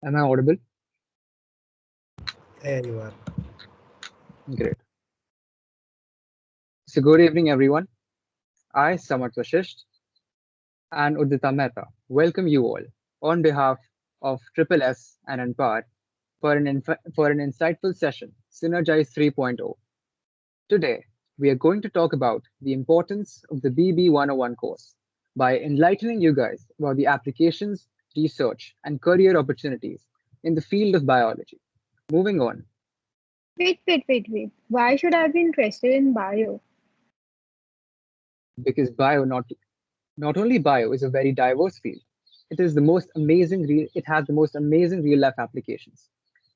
Am I audible? There you are. Great. So, good evening, everyone. I, Samarth Vashisht, and Udita Mehta welcome you all on behalf of Triple S and Anpar for an insightful session, Synergize 3.0. Today, we are going to talk about the importance of the BB 101 course by enlightening you guys about the applications, research, and career opportunities in the field of biology. Moving on, Wait. Why should I be interested in bio? because not only bio is a very diverse field, it has the most amazing real life applications.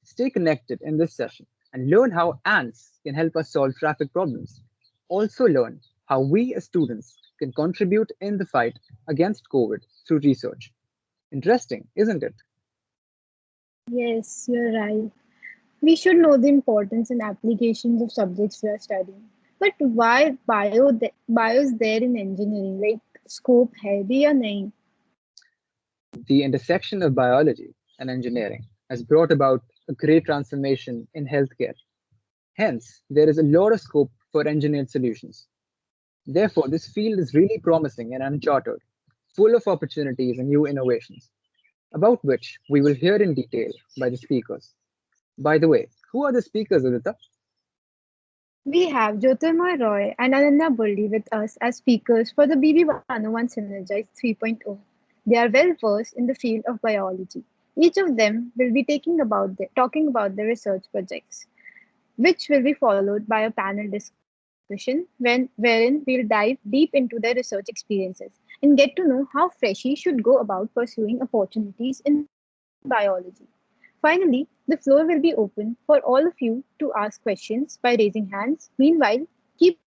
Stay connected in this session and learn how ants can help us solve traffic problems. Also learn how we as students can contribute in the fight against COVID through research. Interesting, isn't it? Yes, you're right. We should know the importance and applications of subjects we are studying. But why bio is there in engineering? Like scope है भी या नहीं? The intersection of biology and engineering has brought about a great transformation in healthcare. Hence, there is a lot of scope for engineered solutions. Therefore, this field is really promising and uncharted, full of opportunities and new innovations, about which we will hear in detail by the speakers. By the way, who are the speakers, Udita? We have Jyotirmoy Roy and Ananya Bulli with us as speakers for the BB 101 Synergize 3.0. They are well versed in the field of biology. Each of them will be talking about their research projects, which will be followed by a panel discussion wherein we'll dive deep into their research experiences and get to know how Freshie should go about pursuing opportunities in biology. Finally, the floor will be open for all of you to ask questions by raising hands. Meanwhile, keep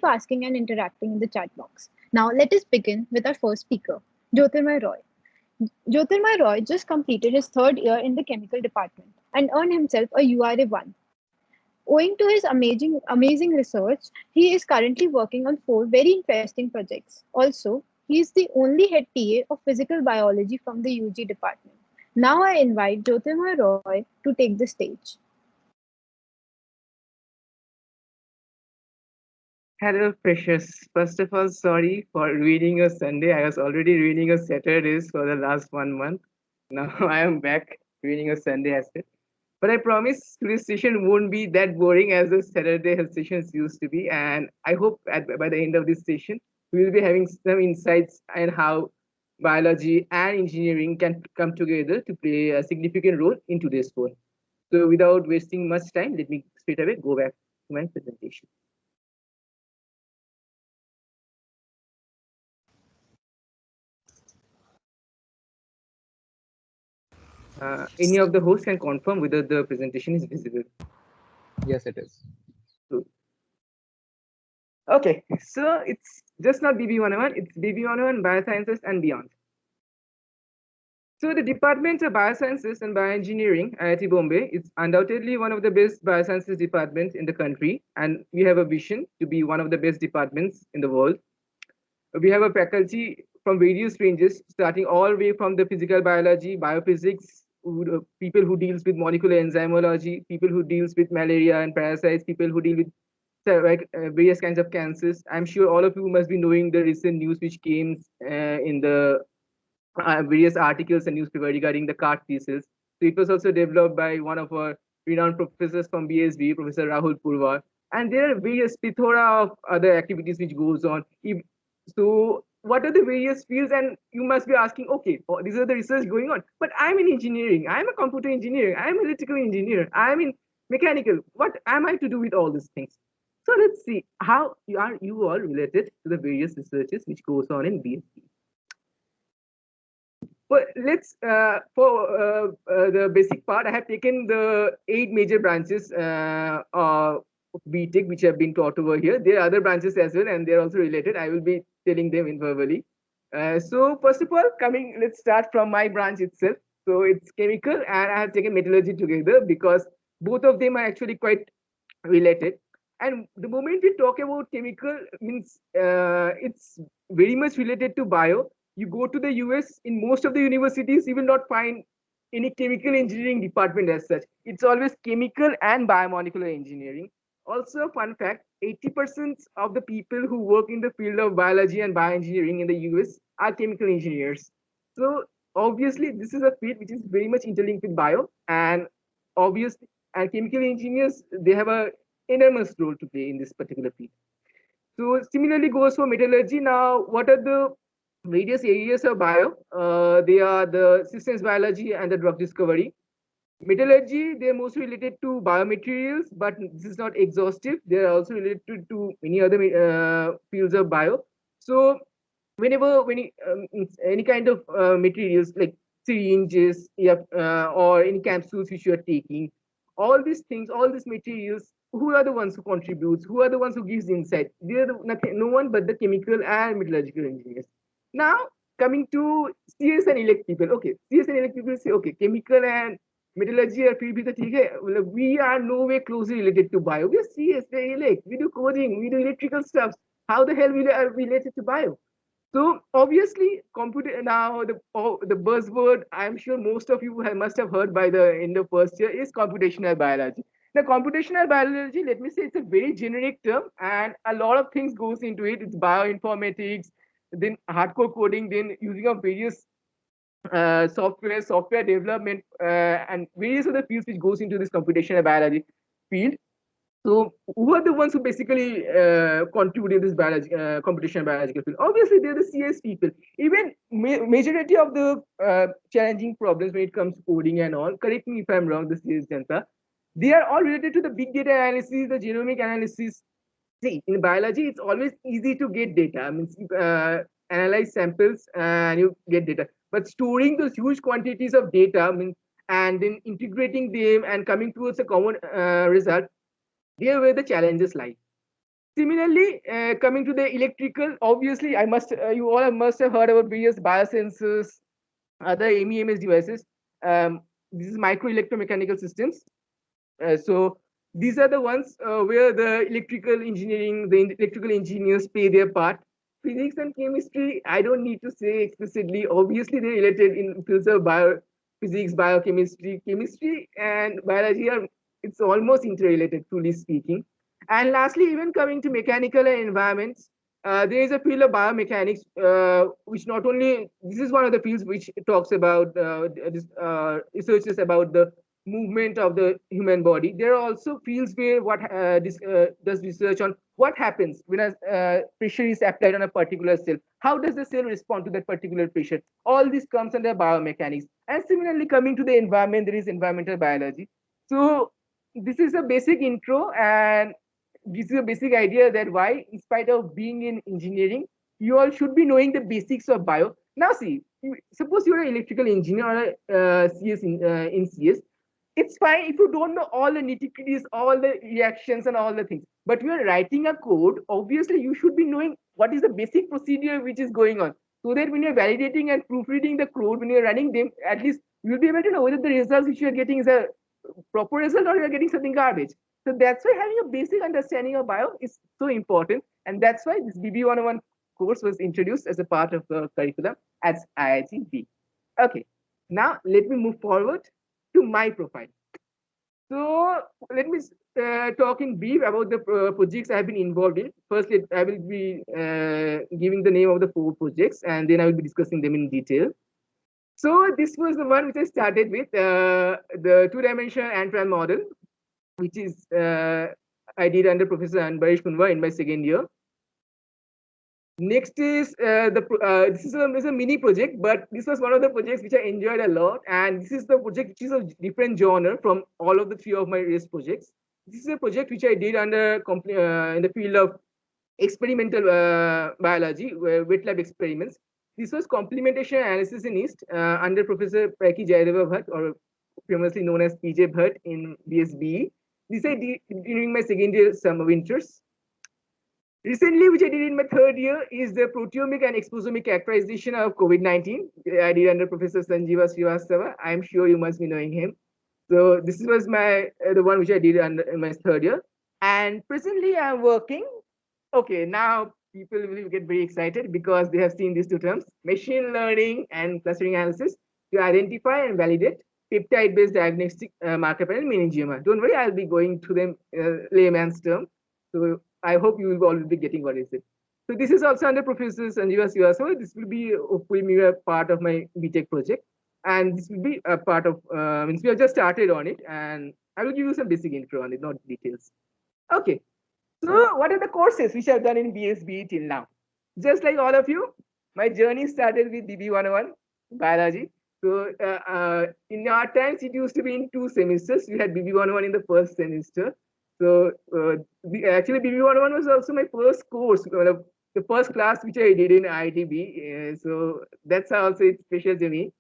asking and interacting in the chat box. Now, let us begin with our first speaker, Jyotirmoy Roy. Jyotirmoy Roy just completed his third year in the chemical department and earned himself a URA 1. Owing to his amazing research, he is currently working on 4 very interesting projects. Also, he is the only head TA of physical biology from the UG department. Now I invite Jyotirmoy Roy to take the stage. Hello, precious. First of all, sorry for ruining your Sunday. I was already ruining your Saturdays for the last 1 month. Now I am back ruining your Sunday as well. But I promise today's session won't be that boring as the Saturday sessions used to be. And I hope by the end of this session, we will be having some insights on how biology and engineering can come together to play a significant role in today's world. So without wasting much time, let me straight away go back to my presentation. Any of the hosts can confirm whether the presentation is visible. Yes, it is. So, okay, so it's just not BB101, it's BB101 Biosciences and Beyond. So the Department of Biosciences and Bioengineering, IIT Bombay, is undoubtedly one of the best biosciences departments in the country, and we have a vision to be one of the best departments in the world. We have a faculty from various ranges, starting all the way from the physical biology, biophysics, people who deals with molecular enzymology, people who deals with malaria and parasites, people who deal with various kinds of cancers. I'm sure all of you must be knowing the recent news which came in the various articles and newspaper regarding the CAR thesis. So it was also developed by one of our renowned professors from BSB, Professor Rahul Purwar. And there are various plethora of other activities which goes on. So what are the various fields? And you must be asking, okay, these are the research going on. But I'm in engineering. I'm a computer engineer. I'm an electrical engineer. I'm in mechanical. What am I to do with all these things? So let's see how you all related to the various researches which goes on in BSB. Well, let's for the basic part. I have taken the 8 major branches of BTech which have been taught over here. There are other branches as well, and they're also related. I will be telling them in verbally. So first of all, let's start from my branch itself. So it's chemical, and I have taken metallurgy together because both of them are actually quite related. And the moment we talk about chemical, means it's very much related to bio. You go to the US, in most of the universities, you will not find any chemical engineering department as such. It's always chemical and biomolecular engineering. Also, fun fact, 80% of the people who work in the field of biology and bioengineering in the US are chemical engineers. So obviously, this is a field which is very much interlinked with bio, and obviously, and chemical engineers, they have a enormous role to play in this particular field. So similarly goes for metallurgy. Now, what are the various areas of bio? They are the systems biology and the drug discovery. Metallurgy, they're mostly related to biomaterials, but this is not exhaustive. They're also related to many other fields of bio. So whenever any kind of materials like syringes, yeah, or any capsules which you are taking, all these things, all these materials, who are the ones who contributes? Who are the ones who gives insight? They are no one but the chemical and metallurgical engineers. Now coming to CS and elect people. Okay, CS and elect people say, okay, chemical and metallurgy or फिर भी तो ठीक है. We are no way closely related to bio. We are CS, we are elect, we do coding, we do electrical stuff. How the hell we are related to bio? So obviously, computer now the buzzword I'm sure most of you must have heard by the end of first year is computational biology. Now, computational biology, let me say, it's a very generic term, and a lot of things goes into it. It's bioinformatics, then hardcore coding, then using of various software development, and various other fields which goes into this computational biology field. So who are the ones who basically contribute in this biology, computational biological field? Obviously, they're the CS people. Even majority of the challenging problems when it comes to coding and all, correct me if I'm wrong, the CS Janta, they are all related to the big data analysis, the genomic analysis. See, in biology, it's always easy to get data. I mean, analyze samples and you get data. But storing those huge quantities of data, I mean, and then integrating them and coming towards a common result, there where the challenges lie. Similarly, coming to the electrical, obviously, you all must have heard about various biosensors, other MEMS devices. This is micro electromechanical systems. So these are the ones where the electrical engineers play their part. Physics and chemistry, I don't need to say explicitly. Obviously, they're related in fields of physics, biochemistry, chemistry, and biology are it's almost interrelated, truly speaking. And lastly, even coming to mechanical and environments, there is a field of biomechanics, which not only this is one of the fields which talks about researches about the movement of the human body. There are also fields where does research on what happens when a pressure is applied on a particular cell. How does the cell respond to that particular pressure? All this comes under biomechanics. And similarly, coming to the environment, there is environmental biology. So this is a basic intro, and this is a basic idea that why, in spite of being in engineering, you all should be knowing the basics of bio. Now, see, suppose you're an electrical engineer or a CS in CS, it's fine if you don't know all the nitty-gritties, all the reactions and all the things. But when you're writing a code, obviously you should be knowing what is the basic procedure which is going on. So that when you're validating and proofreading the code, when you're running them, at least you'll be able to know whether the results which you're getting is a proper result or you're getting something garbage. So that's why having a basic understanding of bio is so important. And that's why this BB 101 course was introduced as a part of the curriculum as IIT-B. Okay, now let me move forward to my profile. So let me talk in brief about the projects I have been involved in. Firstly, I will be giving the name of the 4 projects, and then I will be discussing them in detail. So this was the one which I started with, the 2-dimensional Ant-Ram model, which is I did under Professor Anbarish Punwa in my second year. Next is this is a mini project, but this was one of the projects which I enjoyed a lot, and this is the project which is a different genre from all of the 3 of my race projects. This is a project which I did under in the field of experimental biology, wet lab experiments. This was complementation analysis in yeast under Professor Paiki Jayadeva Bhatt, or famously known as PJ Bhatt in BSBE. This I did during my second year summer winters. Recently, which I did in my third year, is the proteomic and exposomic characterization of COVID-19. I did under Professor Sanjeeva Srivastava. I'm sure you must be knowing him. So this was my the one which I did in my third year. And presently, I'm working. Okay, now people will get very excited because they have seen these 2 terms: machine learning and clustering analysis to identify and validate peptide-based diagnostic marker panel meningioma. Don't worry, I'll be going through them layman's term. So I hope you will all be getting what is it. So this is also under Professor Sanjeeva Srivastava. This will be a part of my BTech project, and this will be a part of. Means we have just started on it, and I will give you some basic info on it, not details. Okay. So what are the courses which I've done in BSB till now? Just like all of you, my journey started with BB 101 biology. So in our times, it used to be in 2 semesters. We had BB 101 in the first semester. So actually, BB 101 was also my first course, the first class which I did in IITB. So that's also it's special to me.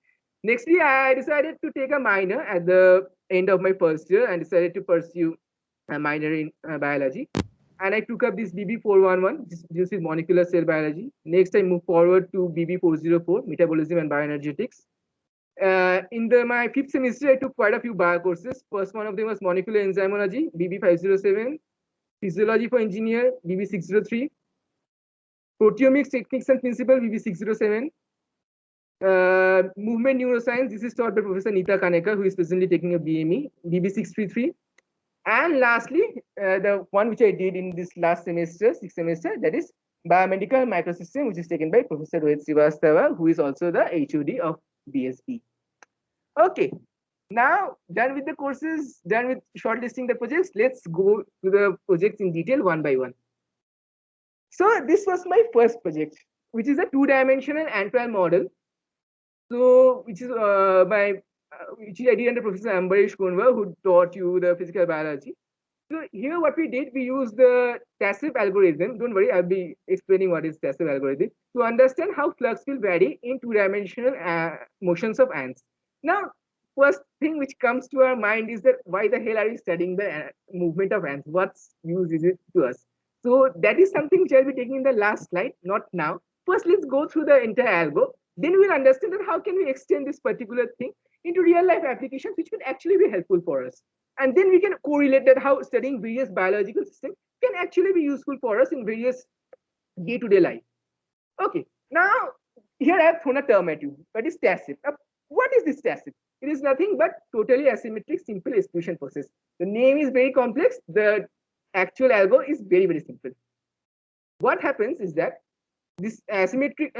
Next year, I decided to take a minor at the end of my first year and decided to pursue a minor in biology. And I took up this BB 411, this is molecular cell biology. Next, I moved forward to BB 404, metabolism and bioenergetics. In my 5th semester, I took quite a few bio courses. First one of them was molecular enzymology, BB 507, physiology for engineer, BB 603, proteomics techniques and principles, BB 607, movement neuroscience. This is taught by Professor Nita Kanekar, who is presently taking a BME, BB 633. And lastly, the one which I did in this last semester, 6th semester, that is biomedical microsystem, which is taken by Professor Rohit Srivastava, who is also the HOD of BSB. Okay, now done with the courses, done with shortlisting the projects, let's go to the projects in detail one by one. So this was my first project, which is a 2-dimensional ant-pile model. So which is which I did under Professor Ambarish Kunwa, who taught you the physical biology. So here what we did, we used the TASIF algorithm. Don't worry, I'll be explaining what is TASIF algorithm to understand how flux will vary in 2-dimensional motions of ants. Now, first thing which comes to our mind is that why the hell are we studying the movement of ants? What use is it to us? So that is something which I'll be taking in the last slide, not now. First, let's go through the entire algo. Then we'll understand that how can we extend this particular thing into real life applications, which can actually be helpful for us. And then we can correlate that how studying various biological systems can actually be useful for us in various day-to-day life. Okay, now here I have thrown a term at you, that is TASIF. What is this TASIF? It is nothing but totally asymmetric simple exclusion process. The name is very complex. The actual algo is very, very simple. What happens is that this asymmetric,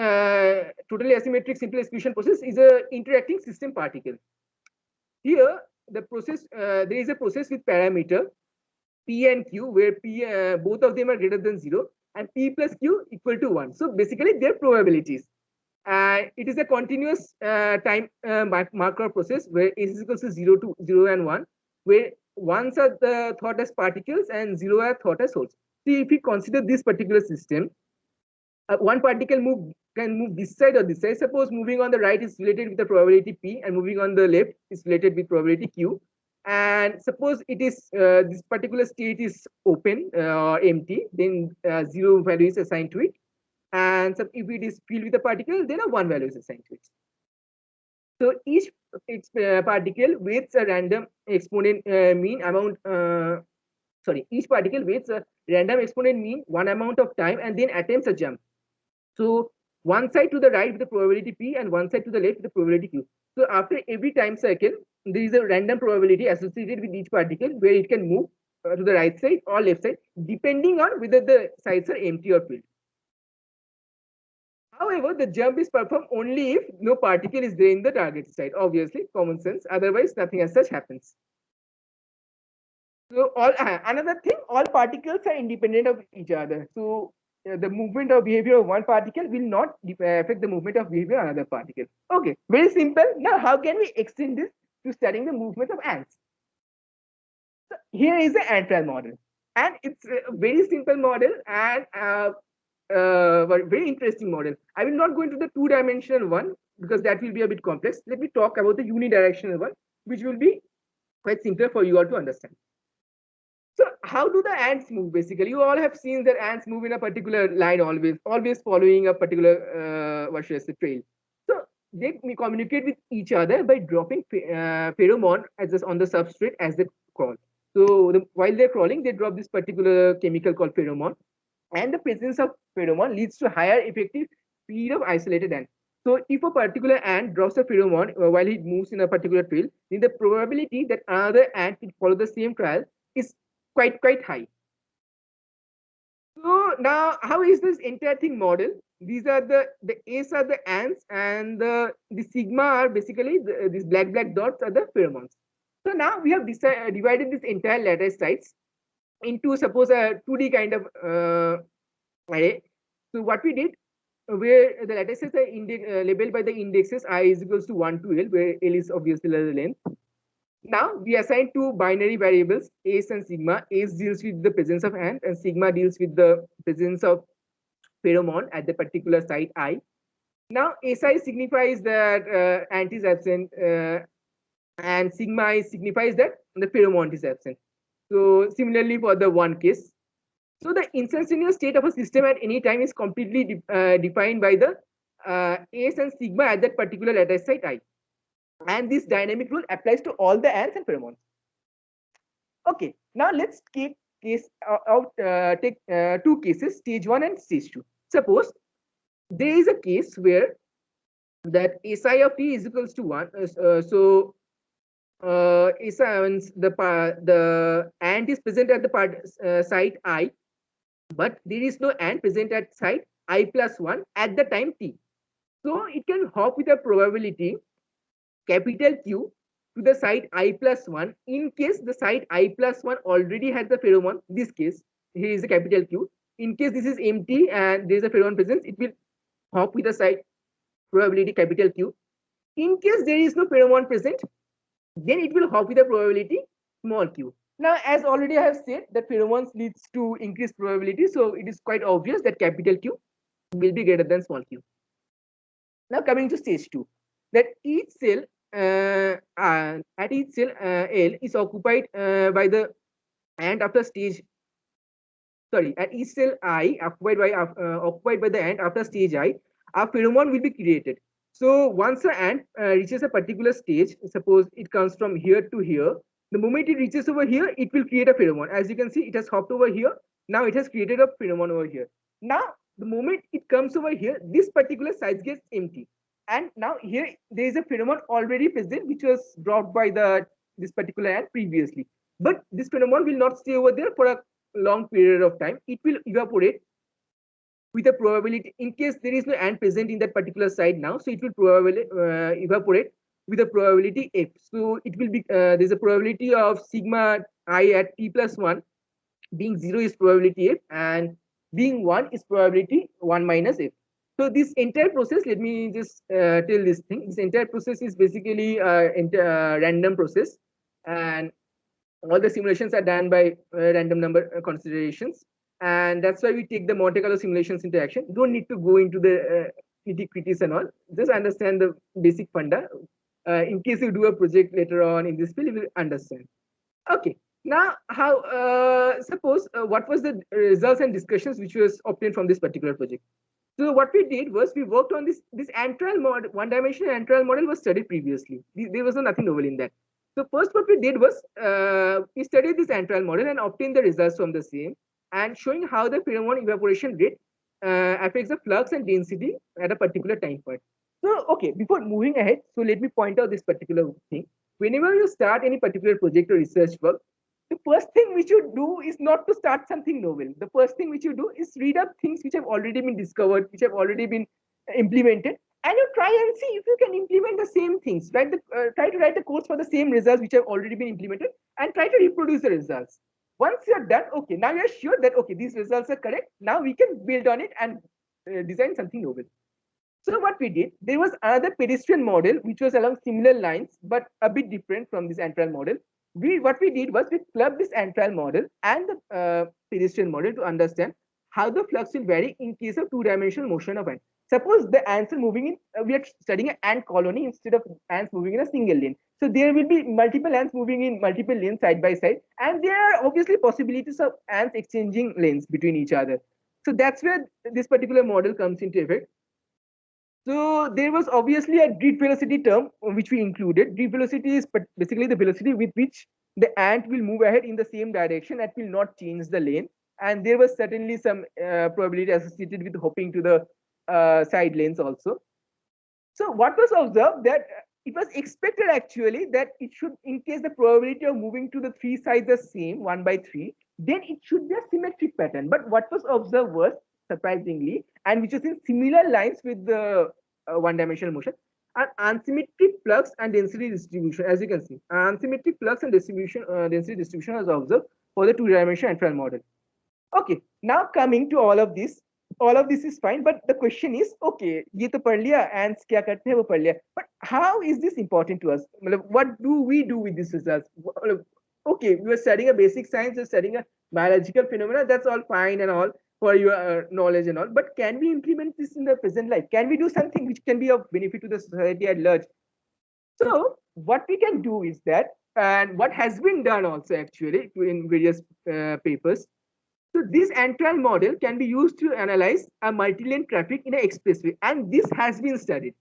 totally asymmetric simple exclusion process is a interacting system particle. Here, the process there is a process with parameter P and Q, where P both of them are greater than 0, and P plus Q equal to 1. So basically, their probabilities. It is a continuous time marker process where S is equal to 0 and 1, where ones are thought as particles and 0 are thought as holes. So if we consider this particular system, one particle can move this side or this side. Suppose moving on the right is related with the probability P, and moving on the left is related with probability Q. And suppose it is this particular state is open or empty, then 0 value is assigned to it. And so if it is filled with a particle, then a 1 value is assigned to it. So each particle weights a random exponent mean amount. Each particle weights a random exponent mean one amount of time and then attempts a jump. So one side to the right with the probability P and one side to the left with the probability Q. So after every time cycle, there is a random probability associated with each particle where it can move to the right side or left side, depending on whether the sides are empty or filled. However, the jump is performed only if no particle is there in the target side. Obviously, common sense. Otherwise, nothing as such happens. So another thing, all particles are independent of each other. So the movement or behavior of one particle will not affect the movement of behavior of another particle. Okay, very simple. Now, how can we extend this to studying the movement of ants? So here is the ant-pile model, and it's a very simple model and very interesting model. I will not go into the 2-dimensional one because that will be a bit complex. Let me talk about the unidirectional one, which will be quite simpler for you all to understand. So how do the ants move? Basically, you all have seen that ants move in a particular line, always following a particular trail. So they communicate with each other by dropping pheromone on the substrate as they crawl. So while they're crawling, they drop this particular chemical called pheromone, and the presence of pheromone leads to higher effective speed of isolated ants. So if a particular ant drops a pheromone while it moves in a particular trail, then the probability that another ant will follow the same trail is quite high. So now, how is this entire thing model? These are the A's are the ants, and the sigma are basically these black dots are the pheromones. So now we have divided this entire lattice sites into suppose a 2D kind of array. So what we did, where the lattices are labeled by the indexes I is equals to 1 to L, where L is obviously the length. Now we assign two binary variables, A's and sigma. A's deals with the presence of ant, and sigma deals with the presence of pheromone at the particular site I. Now Si signifies that ant is absent, and sigma I signifies that the pheromone is absent. So similarly for the one case. So the instantaneous state of a system at any time is completely defined by the A's and sigma at that particular lattice site I. And this dynamic rule applies to all the ants and pheromones. Okay, now let's take two cases, stage 1 and stage 2. Suppose there is a case where that Si of t is equals to 1. So Si means the ant is present at the site I, but there is no ant present at site I plus 1 at the time t. So it can hop with a probability capital Q to the site I plus 1 in case the site I plus 1 already has the pheromone. This case, here is a capital Q. In case this is empty and there is a pheromone presence, it will hop with the site probability capital Q. In case there is no pheromone present, then it will hop with the probability small q. Now, as already I have said, that pheromones leads to increased probability, so it is quite obvious that capital Q will be greater than small q. Now, coming to stage 2, that each cell at each cell L is occupied by the ant after stage. Sorry, at each cell I occupied by the ant after stage I, a pheromone will be created. So once the ant reaches a particular stage, suppose it comes from here to here, the moment it reaches over here, it will create a pheromone. As you can see, it has hopped over here. Now it has created a pheromone over here. Now, the moment it comes over here, this particular site gets empty. And now here there is a pheromone already present, which was dropped by this particular ant previously. But this pheromone will not stay over there for a long period of time. It will evaporate with a probability, in case there is no ant present in that particular site now, so it will probably evaporate with a probability f. So it will be there's a probability of sigma I at t plus 1 being 0 is probability f, and being 1 is probability 1 minus f. So this entire process, let me just tell this thing. This entire process is basically random process, and all the simulations are done by random number considerations, and that's why we take the Monte Carlo simulations into action. Don't need to go into the nitty-gritties and all. Just understand the basic funda. In case you do a project later on in this field, you will understand. Okay. Now, how? Suppose what was the results and discussions which was obtained from this particular project? So what we did was we worked on this ant trial model. One-dimensional ant trial model was studied previously. There was nothing novel in that. So first what we did was we studied this ant trial model and obtained the results from the same, and showing how the pheromone evaporation rate affects the flux and density at a particular time point. So okay, before moving ahead, so let me point out this particular thing. Whenever you start any particular project or research work, the first thing which you do is not to start something novel. The first thing which you do is read up things which have already been discovered, which have already been implemented, and you try and see if you can implement the same things. Try to write the codes for the same results which have already been implemented, and try to reproduce the results. Once you're done, okay, now you're sure that okay, these results are correct. Now we can build on it and design something novel. So what we did, there was another pedestrian model which was along similar lines but a bit different from this ant trial model. What we did was we clubbed this ant trial model and the pedestrian model to understand how the flux will vary in case of two-dimensional motion of ant. Suppose the ants are moving in, we are studying an ant colony instead of ants moving in a single lane. So there will be multiple ants moving in multiple lanes side by side, and there are obviously possibilities of ants exchanging lanes between each other. So that's where this particular model comes into effect. So there was obviously a drift velocity term which we included. Drift velocity is basically the velocity with which the ant will move ahead in the same direction and will not change the lane. And there was certainly some probability associated with hopping to the side lanes also. So what was observed that it was expected actually that it should, in case the probability of moving to the three sides the same, 1/3, then it should be a symmetric pattern. But what was observed was, surprisingly, and which was in similar lines with the one-dimensional motion, an unsymmetric flux and density distribution. As you can see, unsymmetric flux and distribution density distribution was observed for the two-dimensional entral model. Okay, now coming to all of this is fine, but the question is, okay, ये तो पढ़ लिया, ants क्या करते हैं वो पढ़ लिया, but how is this important to us? What do we do with these results? Okay, we are studying a basic science, we're studying a biological phenomena, that's all fine and all for your knowledge and all, but can we implement this in the present life? Can we do something which can be of benefit to the society at large? So what we can do is that, and what has been done also actually in various papers. So this entire model can be used to analyze a multi-lane traffic in an expressway, and this has been studied.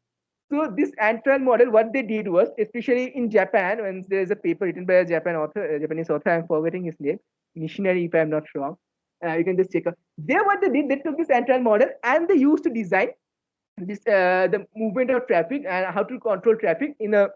So this entire model, what they did was, especially in Japan, when there is a paper written by a Japanese author, I'm forgetting his name, Missionary, if I'm not wrong. You can just check out. There, what they did, they took this entire model and they used to design this the movement of traffic and how to control traffic in a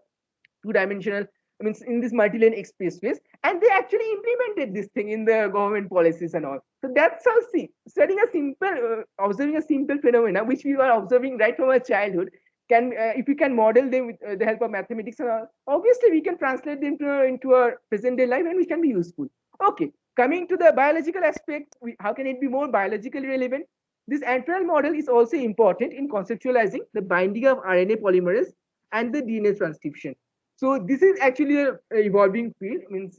two-dimensional, I mean, in this multi-lane expressways, and they actually implemented this thing in the government policies and all. So that's how, see, studying a simple, observing a simple phenomena which we were observing right from our childhood, can if we can model them with the help of mathematics and all, obviously we can translate them into our present day life and we can be useful. Okay, coming to the biological aspect, how can it be more biologically relevant? This entire model is also important in conceptualizing the binding of RNA polymerase and the DNA transcription. So this is actually a evolving field. Means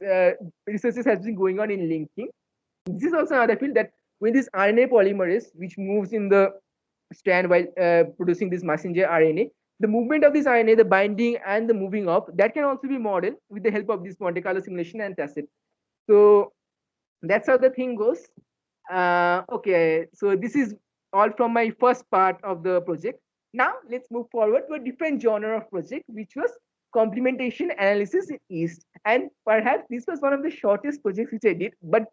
research has been going on in linking. This is also another field that when this RNA polymerase, which moves in the strand while producing this messenger RNA, the movement of this RNA, the binding and the moving up, that can also be modeled with the help of this Monte Carlo simulation and tacit. So that's how the thing goes. Okay, so this is all from my first part of the project. Now let's move forward to a different genre of project, which was complementation analysis in yeast. And perhaps this was one of the shortest projects which I did, but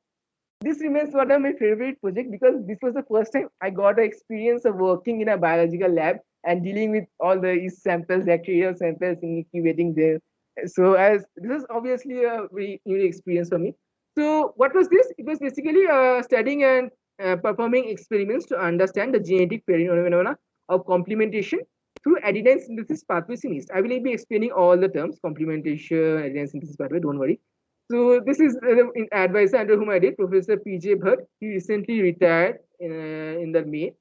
this remains one of my favorite projects because this was the first time I got the experience of working in a biological lab and dealing with all the yeast samples, bacterial samples, incubating there. So as this is obviously a very unique experience for me. So what was this? It was basically studying and performing experiments to understand the genetic phenomena of complementation through adenine synthesis pathways in yeast. I will be explaining all the terms, complementation, adenine synthesis pathway, don't worry. So this is the advisor under whom I did, Professor P.J. Bhatt. He recently retired in the May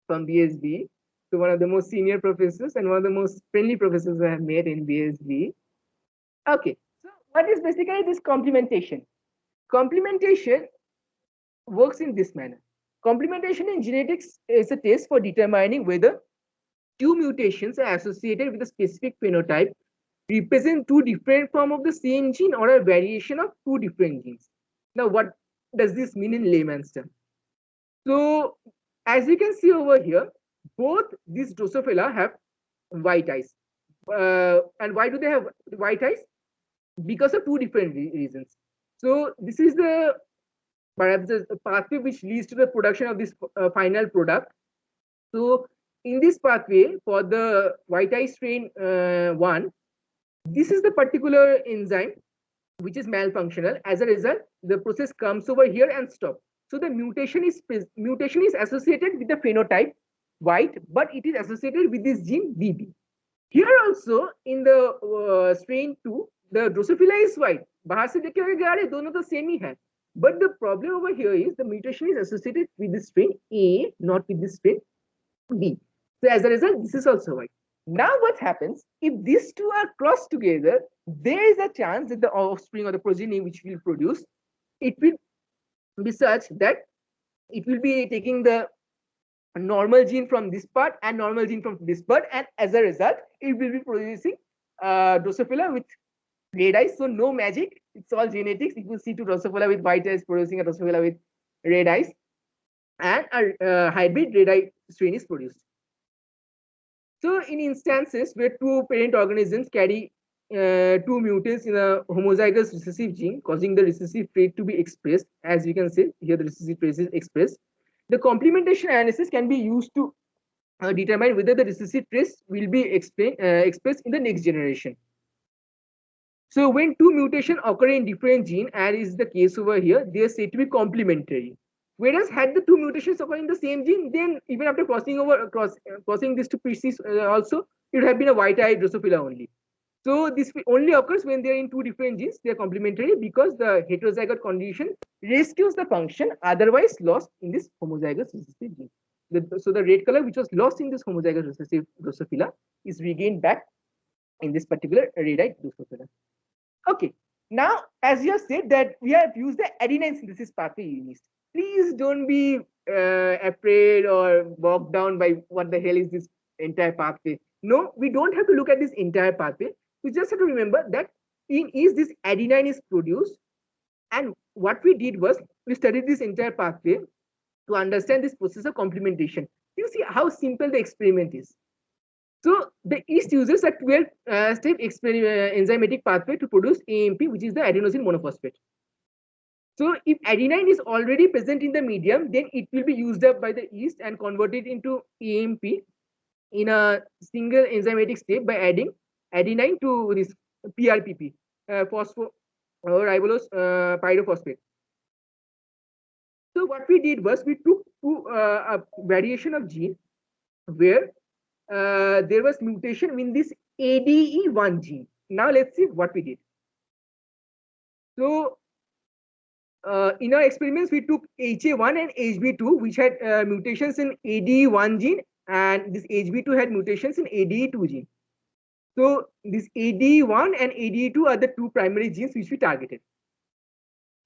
from BSB. So one of the most senior professors and one of the most friendly professors I have met in BSB. Okay, so what is basically this complementation? Complementation works in this manner. Complementation in genetics is a test for determining whether two mutations are associated with a specific phenotype, represent two different forms of the same gene or a variation of two different genes. Now, what does this mean in layman's terms? So, as you can see over here, both these Drosophila have white eyes. And why do they have white eyes? Because of two different reasons. So, this is the perhaps the pathway which leads to the production of this final product. So, in this pathway, for the white eye strain 1, this is the particular enzyme which is malfunctional. As a result, the process comes over here and stops. So the mutation is associated with the phenotype white, but it is associated with this gene BB. Here also in the strain 2, the Drosophila is white. बाहर से देखे हुए दोनों तो same ही है. But the problem over here is the mutation is associated with the strain A, not with the strain B. So as a result, this is also white. Now what happens, if these two are crossed together, there is a chance that the offspring or the progeny which will produce, it will be such that it will be taking the normal gene from this part and normal gene from this part, and as a result, it will be producing Drosophila with red eyes. So no magic, it's all genetics. You will see two Drosophila with white eyes producing a Drosophila with red eyes, and a hybrid red eye strain is produced. So in instances where two parent organisms carry two mutants in a homozygous recessive gene, causing the recessive trait to be expressed, as you can see here, the recessive trait is expressed. The complementation analysis can be used to determine whether the recessive trace will be expressed in the next generation. So when two mutations occur in different gene, as is the case over here, they are said to be complementary. Whereas had the two mutations occur in the same gene, then even after crossing this to species also, it would have been a white-eyed Drosophila only. So this only occurs when they are in two different genes. They are complementary because the heterozygote condition rescues the function otherwise lost in this homozygous recessive gene. So the red color which was lost in this homozygous recessive Drosophila is regained back in this particular red-eyed Drosophila. Okay, now as you have said that we have used the adenine synthesis pathway UNIST. Please don't be afraid or bogged down by what the hell is this entire pathway. No, we don't have to look at this entire pathway. We just have to remember that in is this adenine is produced, and what we did was we studied this entire pathway to understand this process of complementation. You see how simple the experiment is. So the yeast uses a 12-step enzymatic pathway to produce AMP, which is the adenosine monophosphate. So if adenine is already present in the medium, then it will be used up by the yeast and converted into AMP in a single enzymatic step by adding adenine to this PRPP, ribulose pyrophosphate. So what we did was we took a variation of gene where there was mutation in this ADE1 gene. Now let's see what we did. So in our experiments, we took HA1 and HB2, which had mutations in ADE1 gene, and this HB2 had mutations in ADE2 gene. So this ADE1 and ADE2 are the two primary genes which we targeted.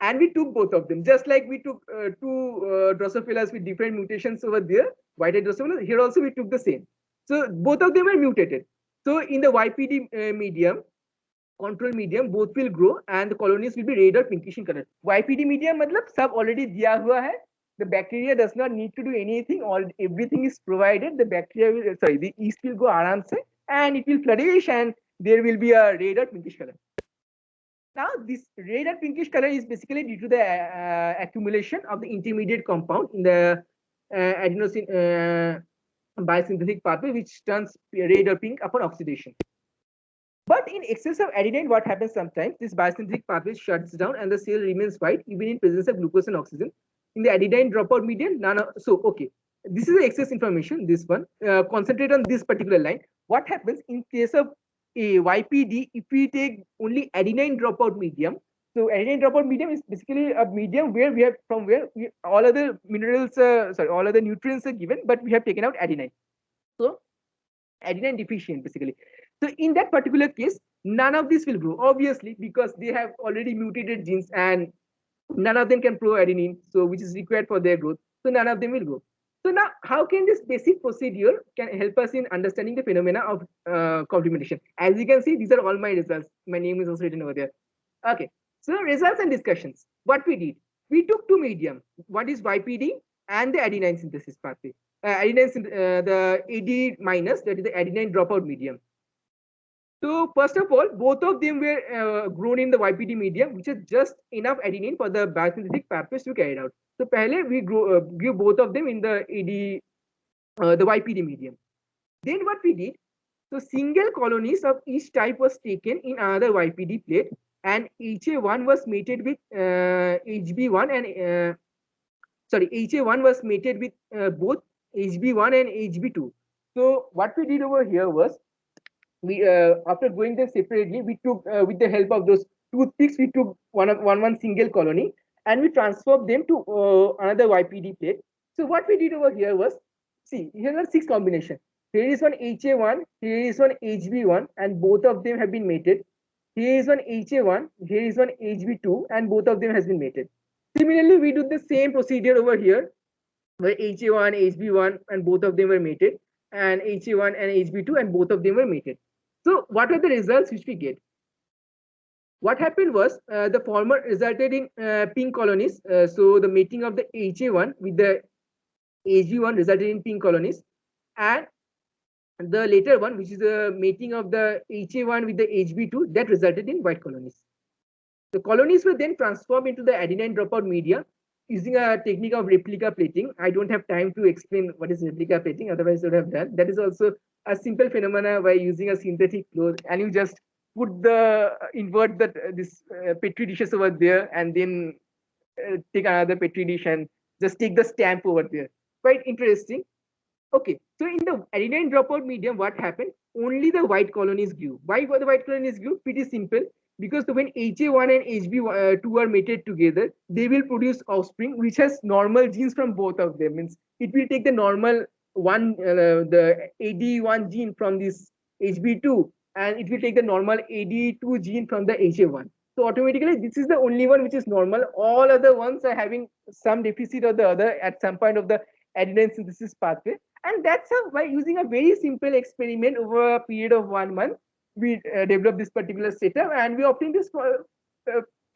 And we took both of them, just like we took two Drosophilas with different mutations over there, white-eyed Drosophila. Here also we took the same. So both of them are mutated. So in the YPD medium, control medium, both will grow and the colonies will be red or pinkish in color. YPD medium matlab sab already diya hua hai. The bacteria does not need to do anything. Everything is provided. The bacteria will, the yeast will go aram se and it will flourish and there will be a red or pinkish color. Now this red or pinkish color is basically due to the accumulation of the intermediate compound in the adenosine biosynthetic pathway, which turns red or pink upon oxidation. But in excess of adenine, what happens sometimes, this biosynthetic pathway shuts down and the cell remains white even in presence of glucose and oxygen. In the adenine dropout medium, okay, this is the excess information, this one. Concentrate on this particular line. What happens in case of a YPD, if we take only adenine dropout medium, so adenine dropout medium is basically a medium where we have all other minerals, all other nutrients are given, but we have taken out adenine. So adenine deficient basically. So in that particular case, none of this will grow, obviously, because they have already mutated genes and none of them can pro-adenine, so which is required for their growth. So none of them will grow. So now, how can this basic procedure can help us in understanding the phenomena of complementation? As you can see, these are all my results. My name is also written over there. Okay, so results and discussions. What we did, we took two medium. What is YPD and the adenine synthesis pathway. The AD minus, that is the adenine dropout medium. So first of all, both of them were grown in the YPD medium, which is just enough adenine for the biosynthetic pathways to carry out. So pehle we grew both of them in the the YPD medium. Then what we did, so single colonies of each type was taken in another YPD plate, and HA1 was mated with HB1 and HA1 was mated with both HB1 and HB2. So what we did over here was, we after growing them separately, we took with the help of those toothpicks, we took one single colony and we transferred them to another YPD plate. So what we did over here was, see, here are 6 combinations. Here is one HA1, here is one HB1, and both of them have been mated. Here is one HA1, here is one HB2, and both of them has been mated. Similarly, we do the same procedure over here, where HA1, HB1, and both of them were mated, and HA1 and HB2, and both of them were mated. So what are the results which we get? What happened was, the former resulted in pink colonies. So the mating of the HA1 with the HB1 resulted in pink colonies, and the later one, which is the mating of the HA1 with the HB2, that resulted in white colonies. The colonies were then transformed into the adenine dropout media, using a technique of replica plating. I don't have time to explain what is replica plating, otherwise I would have done. That is also a simple phenomena by using a synthetic cloth, and you just put the invert the this petri dishes over there, and then take another petri dish and just take the stamp over there. Quite interesting. Okay, so in the adenine dropout medium, what happened? Only the white colonies grew. Why were the white colonies grew? Pretty simple. Because when HA1 and HB2 are mated together, they will produce offspring which has normal genes from both of them. Means it will take the normal the AD1 gene from this HB2, and it will take the normal AD2 gene from the HA1. So automatically, this is the only one which is normal. All other ones are having some deficit or the other at some point of the adenine synthesis pathway. And that's how, by using a very simple experiment over a period of 1 month, we developed this particular setup and we obtained this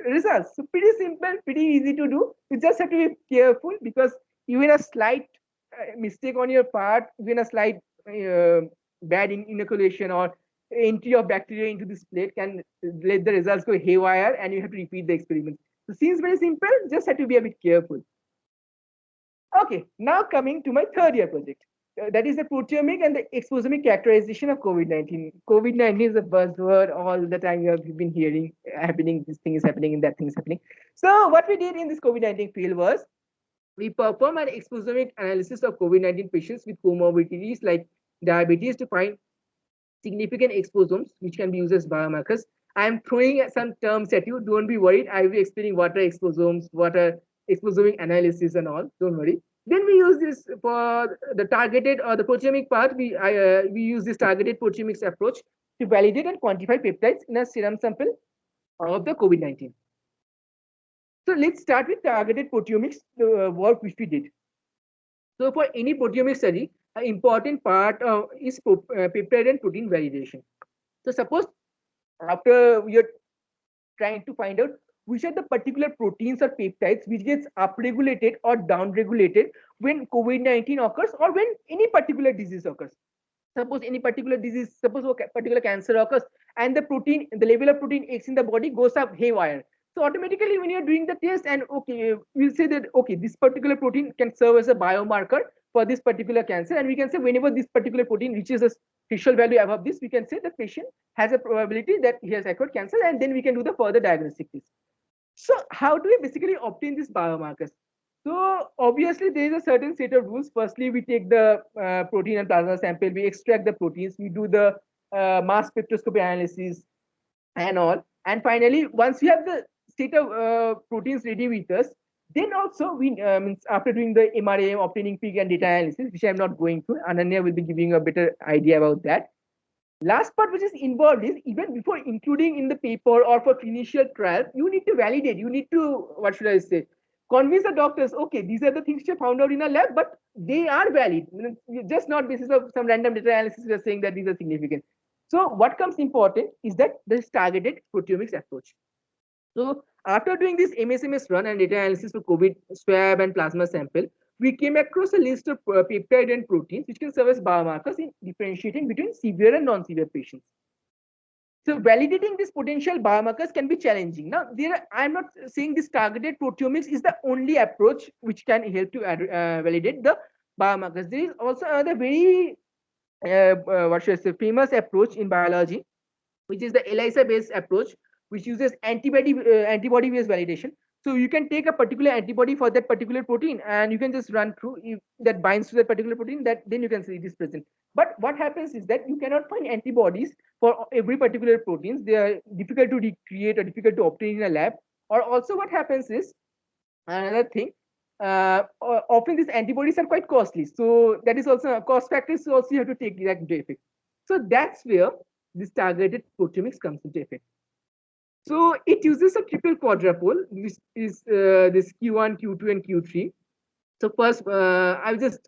results. So pretty simple, pretty easy to do. You just have to be careful, because even a slight mistake on your part, even a slight bad inoculation or entry of bacteria into this plate can let the results go haywire, and you have to repeat the experiment. So seems very simple, just have to be a bit careful. Okay, now coming to my third year project. That is the proteomic and the exposomic characterization of COVID-19. COVID-19 is a buzzword all the time you have been hearing happening. This thing is happening and that thing is happening. So what we did in this COVID-19 field was we perform an exposomic analysis of COVID-19 patients with comorbidities like diabetes to find significant exposomes, which can be used as biomarkers. I am throwing some terms at you. Don't be worried. I will be explaining what are exposomes, what are exposomic analysis and all. Don't worry. Then we use this for the targeted or the proteomic part. We use this targeted proteomics approach to validate and quantify peptides in a serum sample of the COVID-19. So let's start with targeted proteomics, the work which we did. So for any proteomic study, an important part is peptide and protein validation. So suppose after we are trying to find out which are the particular proteins or peptides which gets upregulated or downregulated when COVID-19 occurs or when any particular disease occurs. Suppose any particular disease, suppose a particular cancer occurs, and the level of protein X in the body goes up haywire. So automatically when you're doing the test and okay, we'll say that, okay, this particular protein can serve as a biomarker for this particular cancer. And we can say whenever this particular protein reaches a threshold value above this, we can say the patient has a probability that he has acquired cancer, and then we can do the further diagnostic test. So how do we basically obtain these biomarkers? So obviously there is a certain set of rules. Firstly, we take the protein and plasma sample, we extract the proteins, we do the mass spectroscopy analysis and all. And finally, once we have the set of proteins ready with us, then also we means after doing the MRAM, obtaining peak and data analysis, which I'm not going to, Ananya will be giving a better idea about that. Last part which is involved is even before including in the paper or for clinical trial, you need to validate, you need to, what should I say, convince the doctors, okay, these are the things you found out in a lab, but they are valid. Just not basis of some random data analysis, we are saying that these are significant. So what comes important is that this targeted proteomics approach. So after doing this MSMS run and data analysis for COVID swab and plasma sample, we came across a list of peptide and proteins which can serve as biomarkers in differentiating between severe and non-severe patients. So validating these potential biomarkers can be challenging. Now, I'm not saying this targeted proteomics is the only approach which can help to validate the biomarkers. There is also another very what should I say, famous approach in biology, which is the ELISA-based approach, which uses antibody-based validation. So you can take a particular antibody for that particular protein, and you can just run through if that binds to that particular protein. That then you can say it is present. But what happens is that you cannot find antibodies for every particular proteins. They are difficult to recreate or difficult to obtain in a lab. Or also, what happens is another thing. Often these antibodies are quite costly. So that is also a cost factor. So also you have to take that into effect. So that's where this targeted proteomics comes into effect. So it uses a triple quadrupole, which is this Q1, Q2, and Q3. So first, I'll just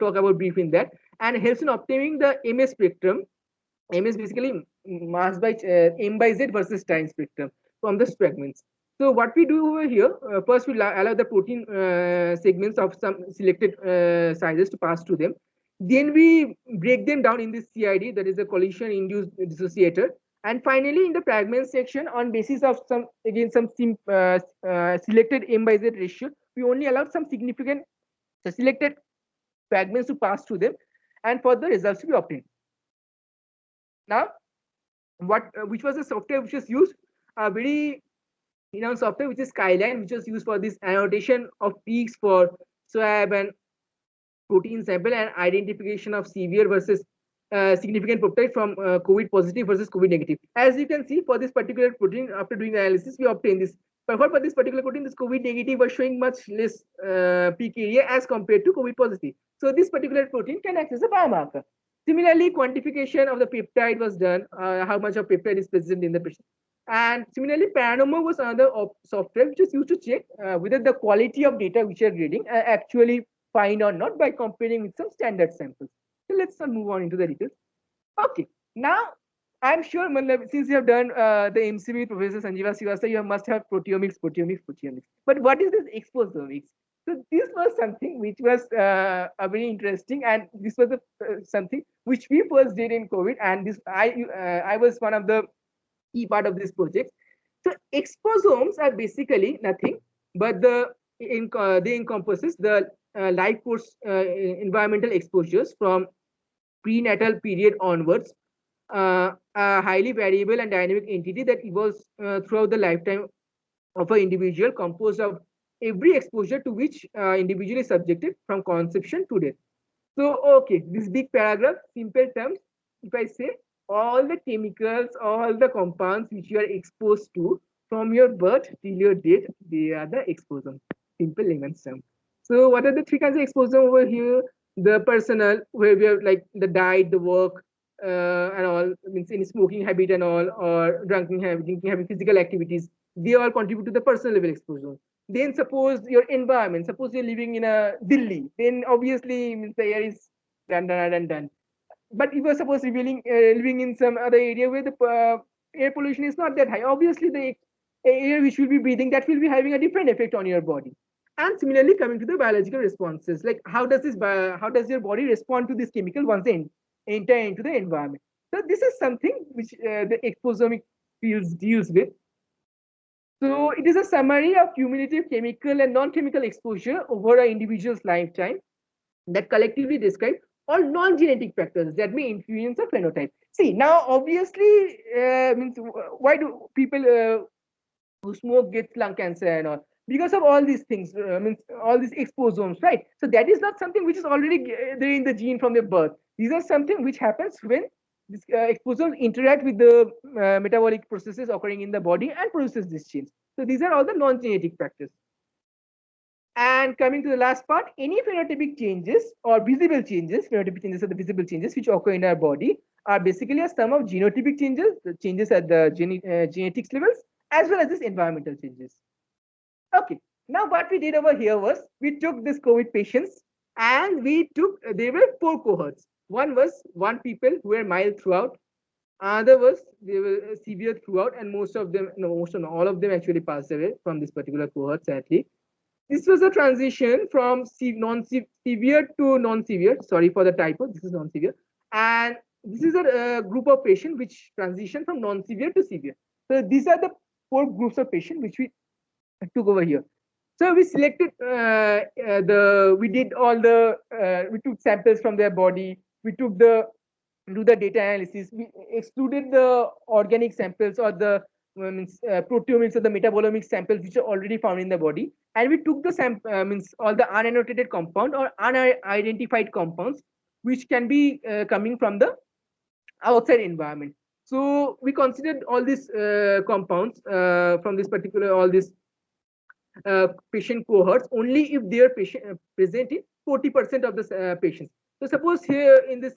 talk about brief in that, and helps in obtaining the MS spectrum. MS basically mass by M by Z versus time spectrum from the fragments. So what we do over here, first we allow the protein segments of some selected sizes to pass through them. Then we break them down in this CID, that is a collision-induced dissociator. And finally, in the fragment section, on basis of some selected M by Z ratio, we only allowed some significant selected fragments to pass through them, and for the results to be obtained. Now, which was a software which was used, a very renowned software, which is Skyline, which was used for this annotation of peaks for swab and protein sample and identification of severe versus significant peptide from COVID positive versus COVID negative. As you can see, for this particular protein, after doing the analysis, we obtained this. But for this particular protein, this COVID negative was showing much less peak area as compared to COVID positive. So this particular protein can act as a biomarker. Similarly, quantification of the peptide was done, how much of peptide is present in the patient. And similarly, Panorama was another software which is used to check whether the quality of data which you are reading actually fine or not by comparing with some standard samples. So let's not move on into the details. Okay, now I'm sure since you have done the MCB with Professor Sanjeeva Srivastava, you must have proteomics. But what is this exposomics? So this was something which was very interesting, and this was something which we first did in COVID, and this I was one of the key part of this project. So exposomes are basically nothing but they encompasses the life course environmental exposures from prenatal period onwards, a highly variable and dynamic entity that evolves throughout the lifetime of an individual, composed of every exposure to which individual is subjected from conception to death. So, okay, this big paragraph, simple terms, if I say all the chemicals, all the compounds which you are exposed to from your birth till your death, they are the exposomes. Simple layman's term. So, what are the three kinds of exposome over here? The personal, where we have like the diet, the work, and all, means any smoking habit and all, or drinking habit, physical activities, they all contribute to the personal level exposure. Then suppose your environment, suppose you're living in a Delhi, then obviously means the air is done. But if you're suppose living in some other area where the air pollution is not that high, obviously the air which you'll be breathing, that will be having a different effect on your body. And similarly, coming to the biological responses, like how does your body respond to this chemical once they enter into the environment? So this is something which the exposomic fields deals with. So it is a summary of cumulative chemical and non-chemical exposure over an individual's lifetime that collectively describe all non-genetic factors that may influence a phenotype. See, now obviously, means why do people who smoke get lung cancer and all? Because of all these things, means all these exposomes, right? So that is not something which is already there in the gene from their birth. These are something which happens when these exposomes interact with the metabolic processes occurring in the body and produces these genes. So these are all the non-genetic factors. And coming to the last part, any phenotypic changes or visible changes, phenotypic changes are the visible changes which occur in our body, are basically a sum of genotypic changes, the changes at the genetics levels, as well as this environmental changes. Okay, now what we did over here was we took this COVID patients and there were 4 cohorts. One was people who were mild throughout, other was they were severe throughout, and most of them, all of them actually passed away from this particular cohort, sadly. This was a transition from severe to non-severe. Sorry for the typo. This is non-severe. And this is a group of patients which transition from non-severe to severe. So these are the 4 groups of patients which we took over here. So we selected we took samples from their body. We took do the data analysis. We excluded the organic samples or the proteomics or the metabolomics samples which are already found in the body, and we took the all the unannotated compound or unidentified compounds which can be coming from the outside environment. So we considered all these compounds from this particular patient cohorts only if they are present in 40% of the patients. So suppose here in this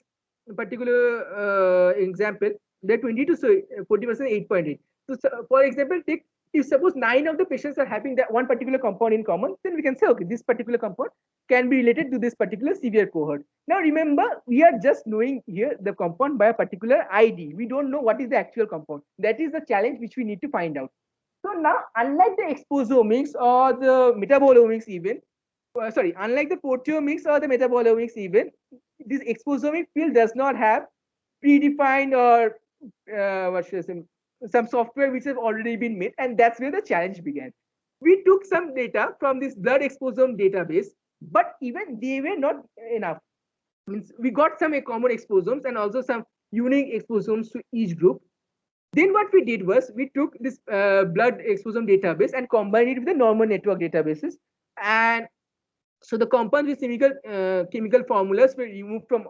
particular example, there are 20 to 40%, 8.8. So, for example, if suppose 9 of the patients are having that one particular compound in common, then we can say, okay, this particular compound can be related to this particular severe cohort. Now, remember, we are just knowing here the compound by a particular ID. We don't know what is the actual compound. That is the challenge which we need to find out. So now, unlike the exposomics or the metabolomics even, unlike the proteomics or the metabolomics even, this exposomic field does not have predefined or some software which have already been made, and that's where the challenge began. we took some data from this blood exposome database, but even they were not enough. Means we got some common exposomes and also some unique exposomes to each group. Then what we did was we took this blood exposome database and combined it with the normal network databases. And so the compounds with chemical formulas were removed from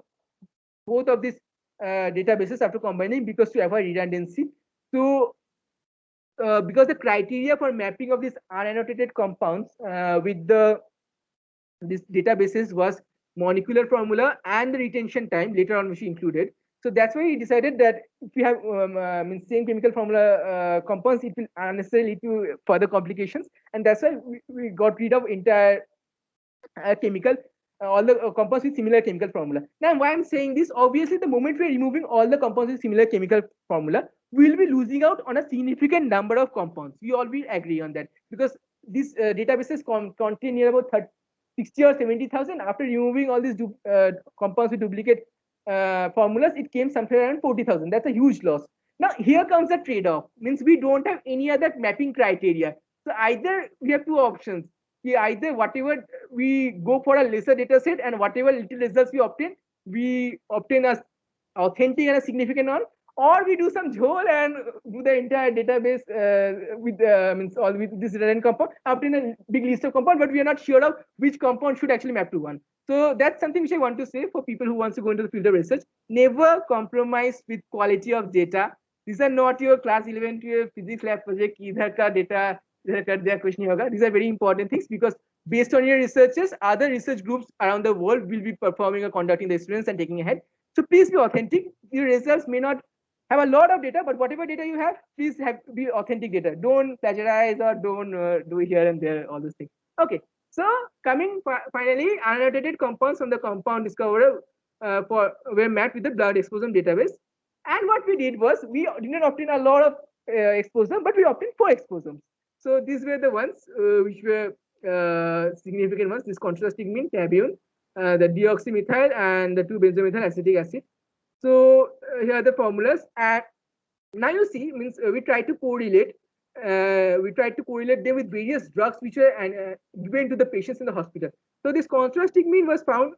both of these databases after combining, because to avoid redundancy. So because the criteria for mapping of these unannotated compounds with this databases was molecular formula and the retention time later on which we included. So that's why we decided that if we have same chemical formula compounds, it will unnecessarily lead to further complications, and that's why we got rid of entire chemical all the compounds with similar chemical formula. Now, why I'm saying this, obviously, the moment we're removing all the compounds with similar chemical formula, we'll be losing out on a significant number of compounds. We all will agree on that, because these databases contain near about 60 or 70,000. After removing all these compounds with duplicate formulas, it came somewhere around 40,000. That's a huge loss. Now, here comes the trade-off. Means we don't have any other mapping criteria. So either we have two options. Either whatever we go for a lesser data set, and whatever little results we obtain as authentic and a significant one, or we do some jhol and do the entire database with means all with this redundant compound, obtain a big list of compound, but we are not sure of which compound should actually map to one. So that's something which I want to say for people who wants to go into the field of research. Never compromise with quality of data. These are not your class 11 12 physics lab project idhar ka data these are very important things, because based on your researches, other research groups around the world will be performing or conducting the experiments and taking ahead. So please be authentic. Your results may not have a lot of data, but whatever data you have, please have be authentic data. Don't plagiarize or don't do here and there, all those things. Okay. So coming finally, unannotated compounds from the compound discoverer were mapped with the blood exposome database. And what we did was we didn't obtain a lot of exposome, but we obtained 4 exposomes. So these were the ones which were significant ones. This contrastigmine, tabune, the deoxymethyl, and the 2-benzomethyl acetic acid. So here are the formulas. And now you see, means we try to correlate. We tried to correlate them with various drugs which were given to the patients in the hospital. So this contrastigmine was found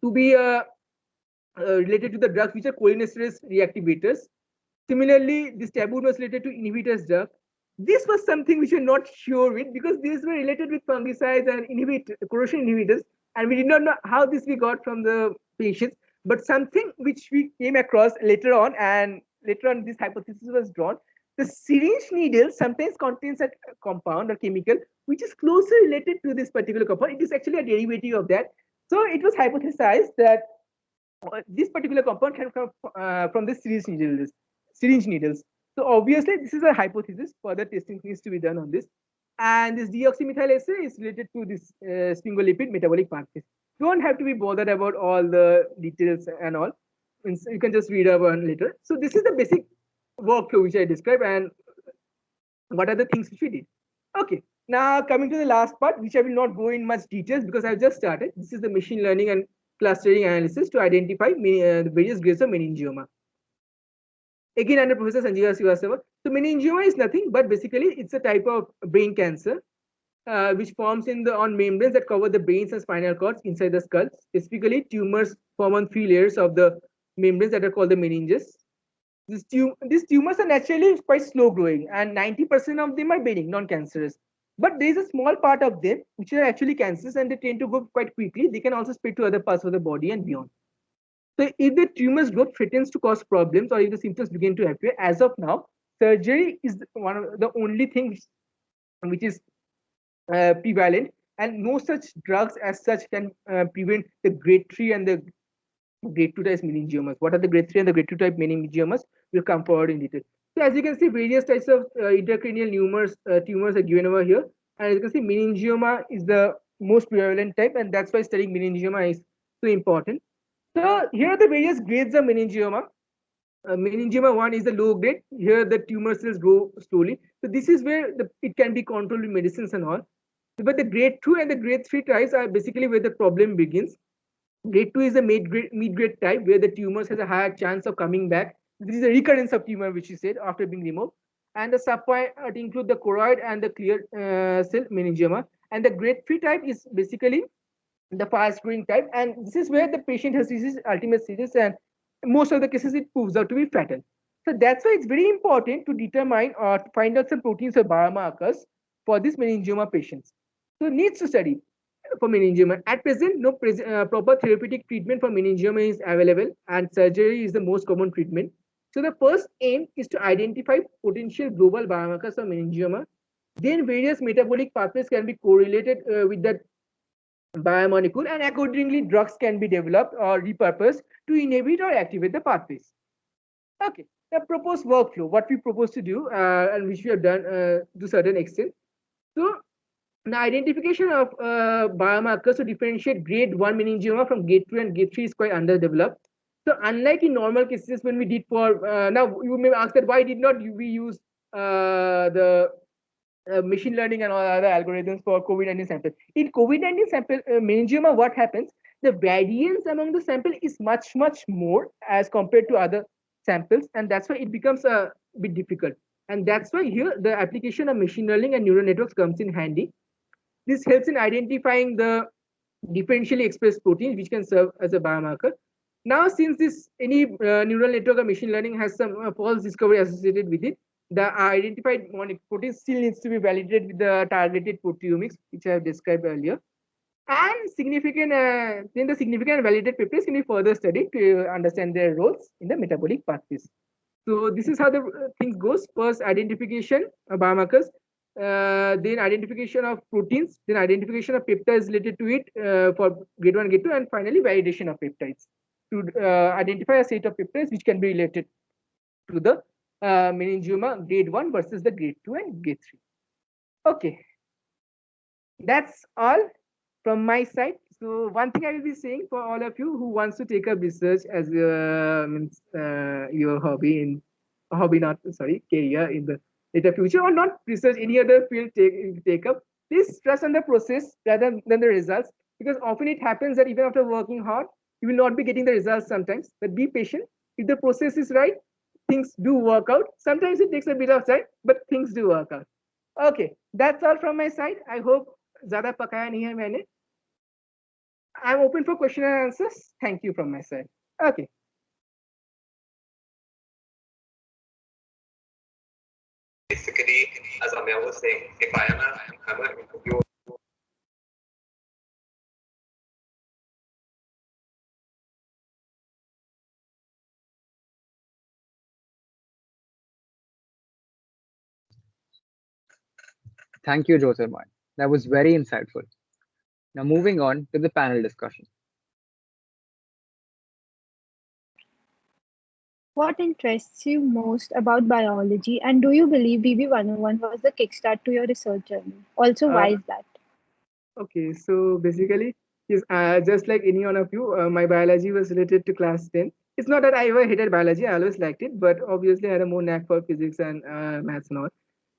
to be related to the drugs which are cholinesterase reactivators. Similarly, this tabune was related to inhibitors drug. This was something which we're not sure with, because these were related with fungicides and corrosion inhibitors, and we did not know how this we got from the patients. But something which we came across later on, and later on this hypothesis was drawn. The syringe needle sometimes contains a compound or chemical which is closely related to this particular compound. It is actually a derivative of that. So it was hypothesized that this particular compound can come from the syringe needles. So obviously, this is a hypothesis. Further testing needs to be done on this. And this deoxymethyl ester is related to this sphingolipid metabolic pathways. Don't have to be bothered about all the details and all. You can just read about later. So this is the basic workflow which I described, and what are the things which we did. Okay, now coming to the last part, which I will not go in much details because I've just started. This is the machine learning and clustering analysis to identify the various grades of meningioma. Again, under Professor Sanjeeva Srivastava. So meningioma is nothing but basically it's a type of brain cancer which forms on membranes that cover the brains and spinal cords inside the skull. Specifically, tumors form on 3 layers of the membranes that are called the meninges. These tumors are naturally quite slow growing, and 90% of them are benign, non-cancerous. But there is a small part of them which are actually cancers, and they tend to grow quite quickly. They can also spread to other parts of the body and beyond. So if the tumor's growth threatens to cause problems, or if the symptoms begin to appear, as of now, surgery is one of the only thing which is prevalent, and no such drugs as such can prevent the grade 3 and the grade 2 type meningiomas. What are the grade 3 and the grade 2 type meningiomas? We'll come forward in detail. So as you can see, various types of intracranial tumors are given over here. And as you can see, meningioma is the most prevalent type, and that's why studying meningioma is so important. So here are the various grades of meningioma. Meningioma 1 is the low grade. Here the tumor cells grow slowly. So this is where it can be controlled with medicines and all. But the grade 2 and the grade 3 types are basically where the problem begins. Grade 2 is the mid-grade type, where the tumors has a higher chance of coming back. This is a recurrence of tumor, which is said after being removed. and the subpart include the choroid and the clear cell meningioma. And the grade 3 type is basically the fast growing type, and this is where the patient has disease ultimate stages, and most of the cases it proves out to be fatal. So that's why it's very important to determine or to find out some proteins or biomarkers for these meningioma patients. So needs to study for meningioma. At present, no proper therapeutic treatment for meningioma is available, and surgery is the most common treatment. So the first aim is to identify potential global biomarkers of meningioma. Then various metabolic pathways can be correlated with that biomolecule, and accordingly drugs can be developed or repurposed to inhibit or activate the pathways. Okay, the proposed workflow, what we propose to do and which we have done to certain extent. So the identification of biomarkers to differentiate grade 1 meningioma from grade 2 and grade 3 is quite underdeveloped. So unlike in normal cases when we did for, now you may ask that why did not we use the machine learning and all other algorithms for COVID-19 samples. In COVID-19 sample meningioma, what happens? The variance among the sample is much more as compared to other samples, and that's why it becomes a bit difficult. And that's why here the application of machine learning and neural networks comes in handy. This helps in identifying the differentially expressed proteins which can serve as a biomarker. Now, since this any neural network or machine learning has some false discovery associated with it, the identified protein still needs to be validated with the targeted proteomics, which I have described earlier. And then the significant validated peptides can be further studied to understand their roles in the metabolic pathways. So this is how the things goes. First, identification of biomarkers, then identification of proteins, then identification of peptides related to it for grade 1, grade 2, and finally validation of peptides to identify a set of peptides which can be related to the meningioma grade 1 versus the grade 2 and grade 3. Okay, that's all from my side. So one thing I will be saying for all of you who wants to take up research as your hobby in career in the later future, or not research any other field take up, please trust on the process rather than the results, because often it happens that even after working hard you will not be getting the results sometimes, but be patient. If the process is right, things do work out. Sometimes it takes a bit of time, but things do work out. Okay, that's all from my side. I hope ज़्यादा पकाया नहीं है मैंने. I'm open for question and answers. Thank you from my side. Okay. Basically, as Amir was saying, if I am a interviewer. Thank you, Jyotirmoy. That was very insightful. Now moving on to the panel discussion. What interests you most about biology, and do you believe BB101 was the kickstart to your research journey? Also, why is that? Okay, so basically, yes, just like any one of you, my biology was related to class 10. It's not that I ever hated biology, I always liked it, but obviously I had a more knack for physics and maths and all.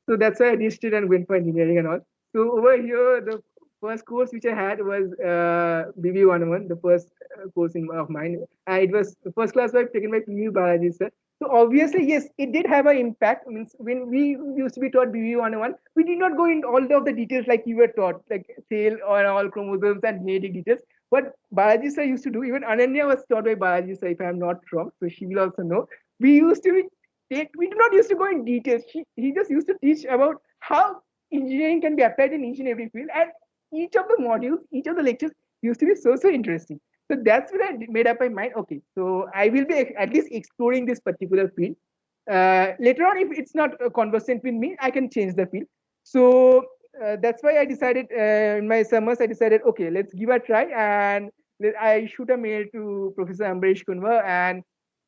So that's why I ditched it and went for engineering and all. So over here, the first course which I had was BB101, the first course of mine. It was the first class taken by PU biology, sir. So obviously, yes, it did have an impact. Means when we used to be taught BB101, we did not go into all of the details like you were taught, like cell or all chromosomes and genetic details. What biology sir used to do, even Ananya was taught by biology sir, if I'm not wrong, so she will also know. We used to we do not used to go in details. He just used to teach about how engineering can be applied in each and every field, and each of the modules, each of the lectures used to be so interesting. So that's when I made up my mind. Okay, so I will be at least exploring this particular field. Later on, if it's not conversant with me, I can change the field. So that's why I decided in my summers, I decided, okay, let's give a try. And I shoot a mail to Professor Ambrish Kunwar, and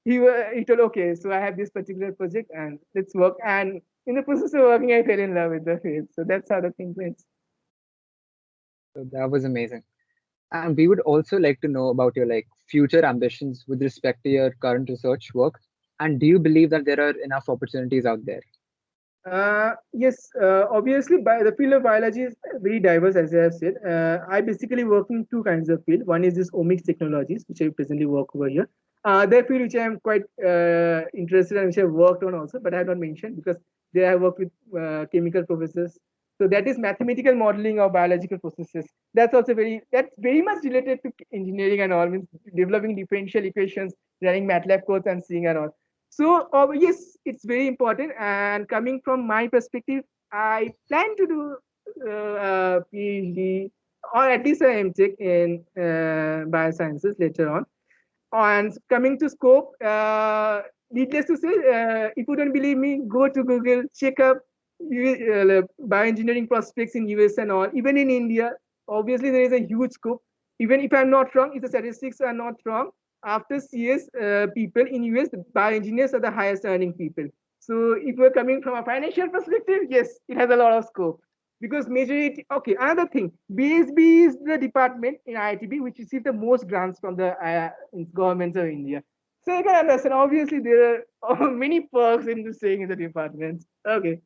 he told, okay, so I have this particular project and let's work. And in the process of working, I fell in love with the field. So that's how the thing went. So that was amazing. And we would also like to know about your future ambitions with respect to your current research work. And do you believe that there are enough opportunities out there? Yes, obviously, the field of biology is very diverse, as I have said. I basically work in two kinds of field. One is this omics technologies, which I presently work over here. The field which I am quite interested in, which I have worked on also, but I have not mentioned because There I worked with chemical professors. So that is mathematical modeling of biological processes. That's very much related to engineering and all, means developing differential equations, running MATLAB codes and seeing and all. So yes, it's very important. And coming from my perspective, I plan to do PhD or at least an MTech in biosciences later on. And coming to scope, needless to say, if you don't believe me, go to Google, check up bioengineering prospects in US and all. Even in India, obviously there is a huge scope. Even if I'm not wrong, if the statistics are not wrong, after CS people in US, the bioengineers are the highest earning people. So if we're coming from a financial perspective, yes, it has a lot of scope. Because majority, okay, another thing, BSB is the department in IITB which receives the most grants from the governments of India. So you can understand, obviously there are many perks in staying in the departments. Okay.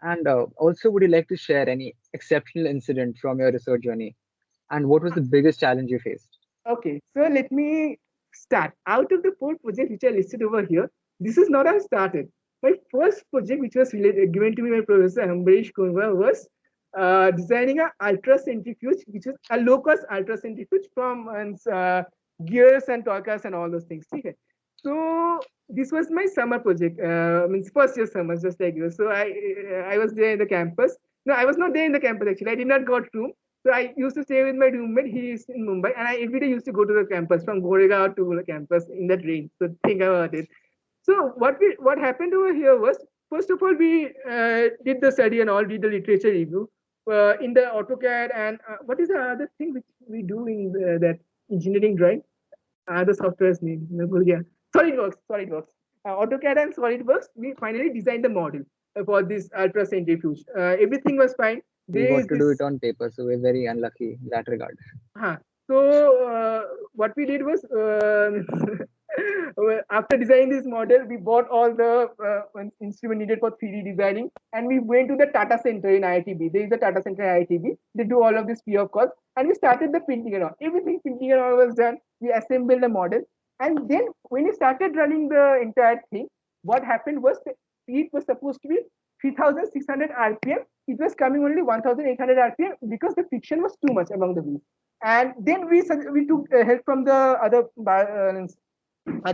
And also, would you like to share any exceptional incident from your research journey? And what was the biggest challenge you faced? Okay, so let me start. Out of the 4 projects which are listed over here, this is not how I started. My first project, which was given to me by Professor Ambarish Kunwa, was designing an ultra centrifuge, which is a low-cost ultra centrifuge from gears and torques and all those things. Okay. So this was my summer project, means first year summer, just like you. So I was there in the campus. No, I was not there in the campus actually. I did not got room. So I used to stay with my roommate. He is in Mumbai, and I every day used to go to the campus from Goregaon to the campus in that rain. So think about it. So what happened over here was, first of all, we did the study and all, did the literature review in the AutoCAD, and what is the other thing which we do in that engineering drawing? The software's name, yeah, SolidWorks. AutoCAD and SolidWorks. We finally designed the model for this ultra centrifuge. Everything was fine. We There got is to do this. it on paper, so we're very unlucky in that regard. So what we did was, after designing this model, we bought all the instrument needed for 3D designing, and we went to the Tata Center in IITB. There is a Tata Center in IITB. They do all of this free of cost, and we started the printing and all. Everything printing and all was done. We assembled the model, and then when we started running the entire thing, what happened was the speed was supposed to be 3,600 RPM. It was coming only 1,800 RPM because the friction was too much among the wheels. And then we took help from the other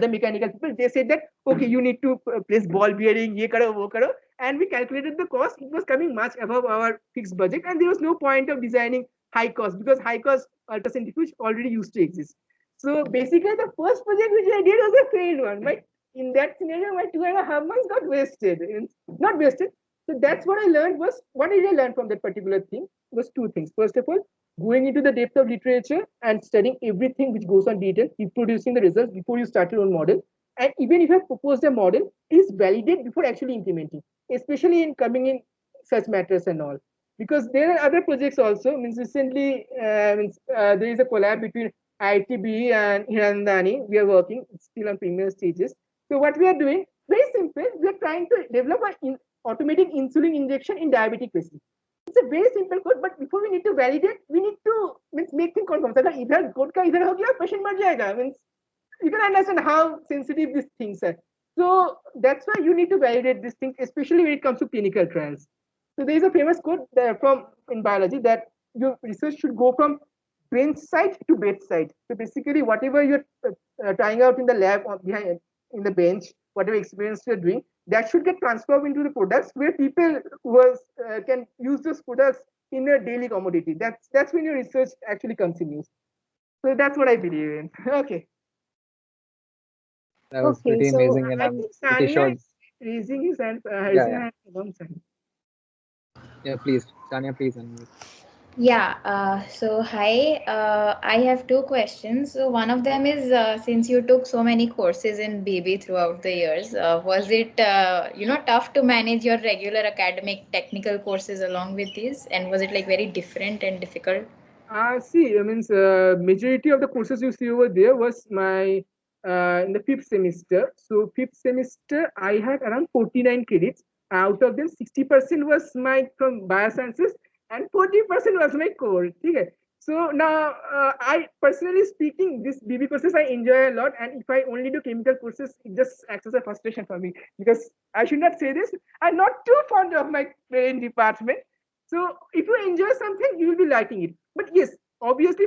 mechanical people. They said that okay, you need to place ball bearing, ye karo, wo karo, and we calculated the cost. It was coming much above our fixed budget, and there was no point of designing high cost because high cost ultra centrifuge already used to exist. So basically, the first project which I did was a failed one. In that scenario, my 2.5 months got wasted. Not wasted. So that's what I learned was, what did I learn from that particular thing? Was two things. First of all, going into the depth of literature and studying everything which goes on detail, reproducing the results before you start your own model. And even if you have proposed a model, please validate before actually implementing, especially in coming in such matters and all. Because there are other projects also. Means recently, there is a collab between IITB and Hirandani. We are working, it's still on premier stages. So what we are doing, very simple, we are trying to develop an automatic insulin injection in diabetic patients. It's a very simple code, but before we need to validate, we need to make things confirm. So either code ka either ho gaya, patient mar jayega. Means you can understand how sensitive these things are. So that's why you need to validate these things, especially when it comes to clinical trials. So there is a famous quote from in biology that your research should go from bench side to bedside. So basically, whatever you're trying out in the lab or behind in the bench, whatever experience you're doing, that should get transformed into the products where people can use those products in a daily commodity. That's when your research actually continues. So that's what I believe in. Okay. That was Okay, pretty so amazing, and I I'm think pretty Sania sure. is raising his hand, Yeah, raising her yeah, hand for a long time. yeah. Please, Sania, please unmute. Yeah, so hi. I have two questions. So one of them is since you took so many courses in BB throughout the years, was it tough to manage your regular academic technical courses along with these, and was it like very different and difficult? See, I mean, majority of the courses you see over there was my in the fifth semester. So fifth semester, I had around 49 credits. Out of them, 60% was my from biosciences and 40% was my core. Okay. So now, I personally speaking, this BB courses I enjoy a lot, and if I only do chemical courses, it just acts as a frustration for me, because I should not say this. I'm not too fond of my main department. So if you enjoy something, you will be liking it. But yes, obviously,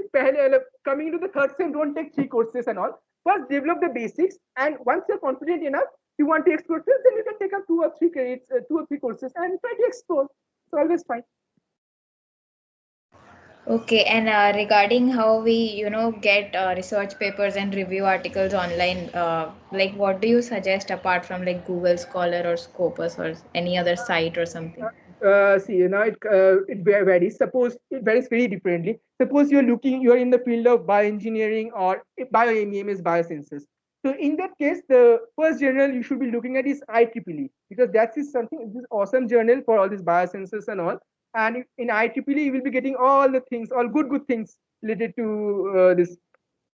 coming into the third sem, don't take 3 courses and all. First, develop the basics, and once you're confident enough, you want to explore this, then you can take up 2 or 3 credits, 2 or 3 courses, and try to explore. It's always fine. Okay, and regarding how we, get research papers and review articles online, like what do you suggest apart from like Google Scholar or Scopus or any other site or something? See, it varies. Suppose it varies very differently. Suppose you're in the field of bioengineering or bio-MEMS biosensors. So in that case, the first journal you should be looking at is IEEE, because that is something, this awesome journal for all these biosensors and all. And in IEEE, you will be getting all the things, all good things related to this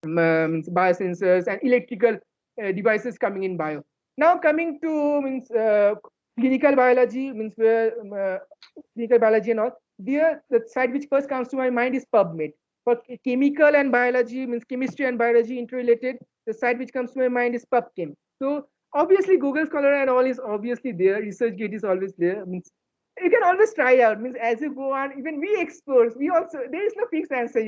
biosensors and electrical devices coming in bio. Now coming to clinical biology, means where clinical biology and all. There, the site which first comes to my mind is PubMed. For chemical and biology, means chemistry and biology interrelated, the site which comes to my mind is PubChem. So obviously Google Scholar and all is obviously there. ResearchGate is always there. Means you can always try out. Means as you go on, even we explore. We also, there is no fixed answer.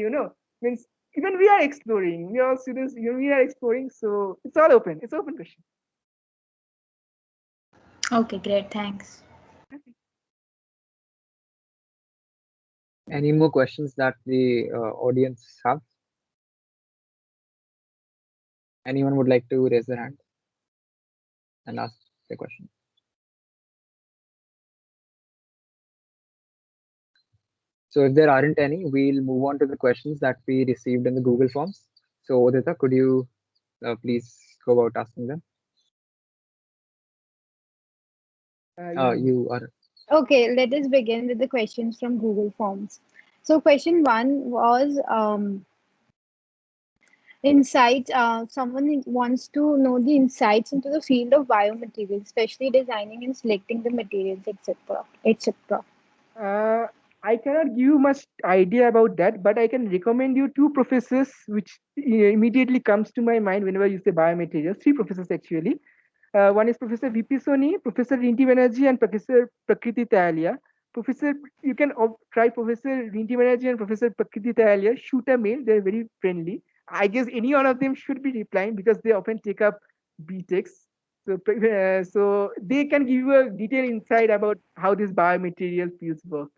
Means even we are exploring. We are students. We are exploring. So it's all open. It's open question. Okay, great, thanks. Any more questions that the audience have? Anyone would like to raise their hand and ask the question? So if there aren't any, we'll move on to the questions that we received in the Google Forms. So Udita, could you please go about asking them? You are. Okay, let us begin with the questions from Google Forms. So question 1 was insights. Someone wants to know the insights into the field of biomaterials, especially designing and selecting the materials, etc., etc. I cannot give you much idea about that, but I can recommend you 2 professors which immediately comes to my mind whenever you say biomaterials. 3 professors actually. One is Professor V.P. Soni, Professor Rinti Banerjee, and Professor Prakriti Talia. You can try Professor Rinti Banerjee and Professor Prakriti Talia. Shoot a mail; they're very friendly. I guess any one of them should be replying because they often take up BTechs. So they can give you a detailed insight about how this biomaterial fields work.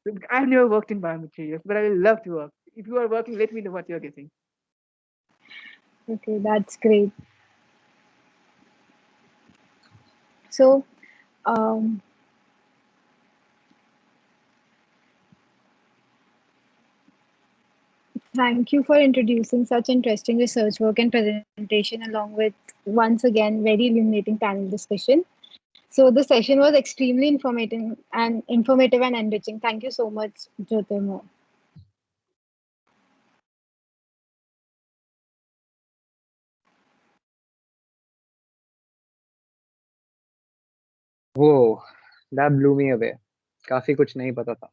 So I've never worked in biomaterials, but I will love to work. If you are working, let me know what you're getting. Okay, that's great. So, thank you for introducing such interesting research work and presentation, along with once again very illuminating panel discussion. So the session was extremely informative and enriching. Thank you so much, Jyotirmoy. Whoa, that blew me away. काफी कुछ नहीं पता था.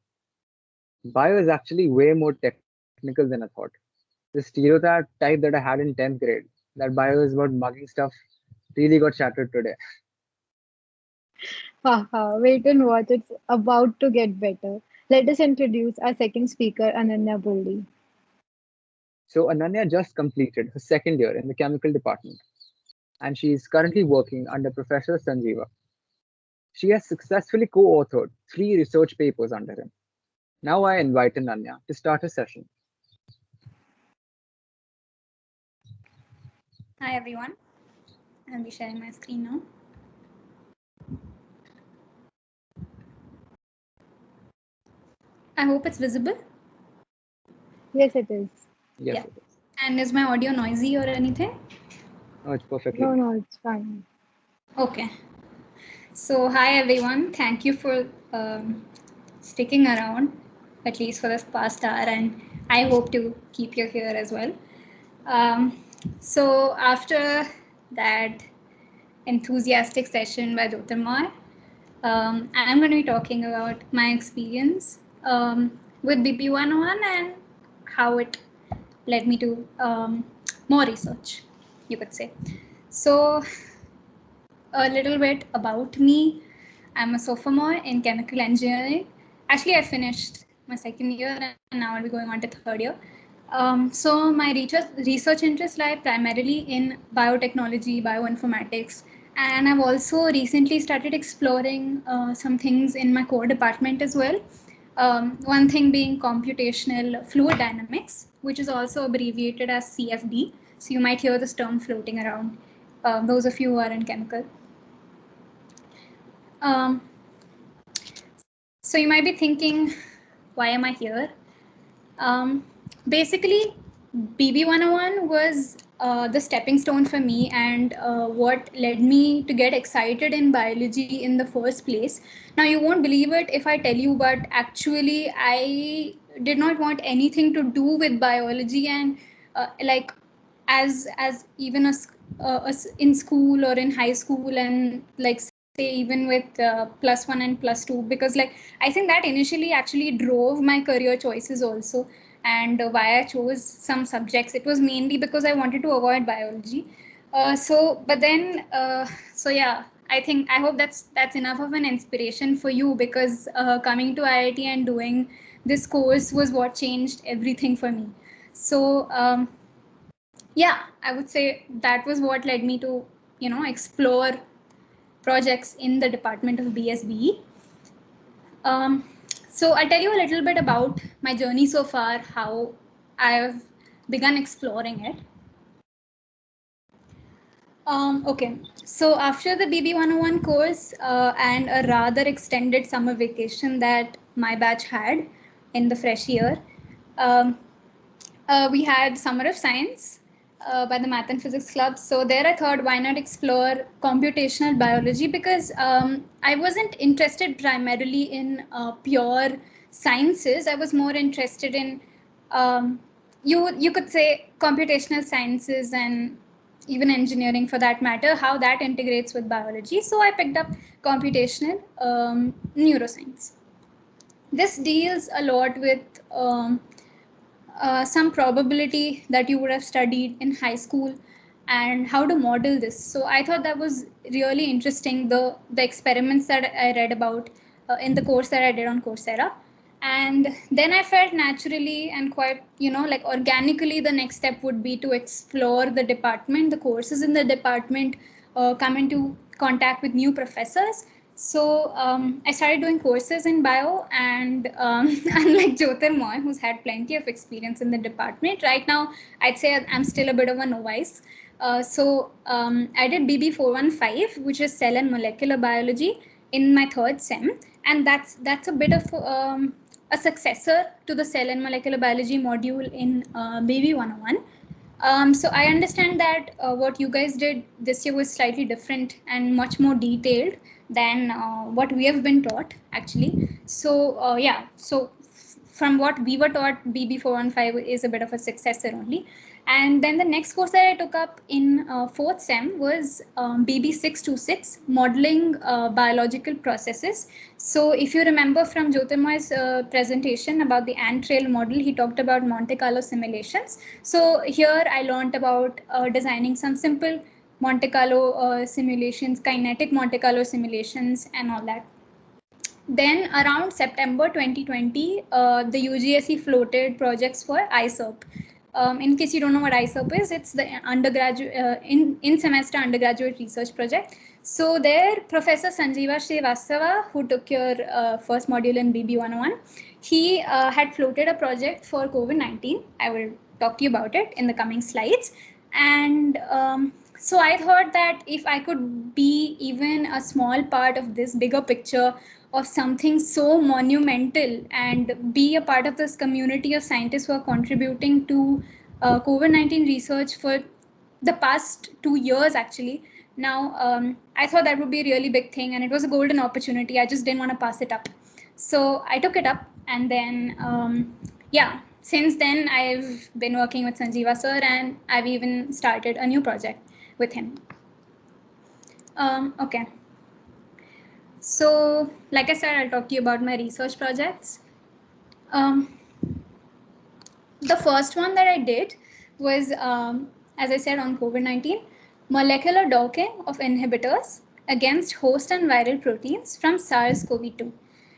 Bio is actually way more technical than I thought. The stereotype that I had in 10th grade, that bio is about mugging stuff, really got shattered today. Haha, wait and watch. It's about to get better. Let us introduce our second speaker, Ananya Bulli. So Ananya just completed her second year in the chemical department, and she is currently working under Professor Sanjeeva. She has successfully co-authored 3 research papers under him. Now I invite Ananya to start her session. Hi everyone, I'll be sharing my screen now. I hope it's visible. Yes, it is. Yes, Yeah. it is. And is my audio noisy or anything? No, it's perfectly. No, it's fine. Okay. So hi everyone, thank you for sticking around, at least for this past hour, and I hope to keep you here as well. So after that enthusiastic session by Jyotirmoy, I'm going to be talking about my experience with BP 101 and how it led me to more research, you could say. So a little bit about me. I'm a sophomore in chemical engineering. Actually, I finished my second year and now I'll be going on to third year. So my research interests lie primarily in biotechnology, bioinformatics, and I've also recently started exploring some things in my core department as well. One thing being computational fluid dynamics, which is also abbreviated as CFD. So you might hear this term floating around, those of you who are in chemical. So you might be thinking, why am I here? Basically, BB101 was the stepping stone for me and what led me to get excited in biology in the first place. Now, you won't believe it if I tell you, but actually, I did not want anything to do with biology, and like as even in school or in high school, and like say even with +1 and +2, because like I think that initially actually drove my career choices also, and why I chose some subjects. It was mainly because I wanted to avoid biology. But then so yeah, I hope that's enough of an inspiration for you, because coming to IIT and doing this course was what changed everything for me. So yeah, I would say that was what led me to, explore projects in the department of BSBE. So I'll tell you a little bit about my journey so far, how I've begun exploring it. Okay, so after the BB101 course and a rather extended summer vacation that my batch had in the fresh year, we had Summer of Science by the Math and Physics Club. So there I thought, why not explore computational biology, because I wasn't interested primarily in pure sciences. I was more interested in, you could say, computational sciences and even engineering for that matter, how that integrates with biology. So I picked up computational neuroscience. This deals a lot with some probability that you would have studied in high school and how to model this. So I thought that was really interesting, the experiments that I read about in the course that I did on Coursera. And then I felt naturally and quite, like organically, the next step would be to explore the department, the courses in the department, come into contact with new professors. So I started doing courses in bio, and unlike Jyotirmoy, who's had plenty of experience in the department, right now I'd say I'm still a bit of a novice. So I did BB415, which is cell and molecular biology, in my third sem, and that's a bit of a successor to the cell and molecular biology module in BB101. So I understand that what you guys did this year was slightly different and much more detailed than what we have been taught, actually. So yeah, so from what we were taught, BB415 is a bit of a successor only. And then the next course that I took up in fourth sem was BB626, modeling biological processes. So if you remember from Jyotirmoy's presentation about the ant trail model, he talked about Monte Carlo simulations. So here I learned about designing some simple Monte Carlo simulations, kinetic Monte Carlo simulations, and all that. Then around September 2020, the UGSE floated projects for ISERP. In case you don't know what ISERP is, it's the undergraduate in-semester undergraduate research project. So there, Professor Sanjeeva Srivastava, who took your first module in BB101, he had floated a project for COVID-19. I will talk to you about it in the coming slides. And so I thought that if I could be even a small part of this bigger picture of something so monumental and be a part of this community of scientists who are contributing to COVID-19 research for the past 2 years, actually. Now, I thought that would be a really big thing, and it was a golden opportunity. I just didn't want to pass it up. So I took it up, and then, yeah, since then I've been working with Sanjeeva sir, and I've even started a new project with him. Okay. So, like I said, I'll talk to you about my research projects. The first one that I did was, as I said, on COVID-19, molecular docking of inhibitors against host and viral proteins from SARS-CoV-2.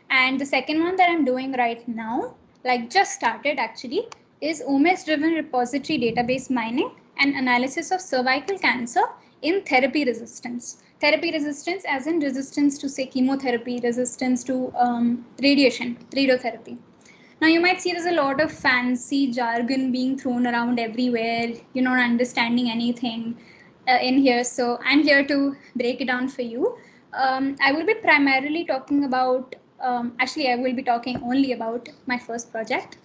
And the second one that I'm doing right now, like just started actually, is omics-driven repository database mining and analysis of cervical cancer in therapy resistance. Therapy resistance as in resistance to, say, chemotherapy, resistance to radiotherapy. Now you might see there's a lot of fancy jargon being thrown around everywhere. You're not understanding anything in here. So I'm here to break it down for you. I will be primarily talking about, actually I will be talking only about my first project.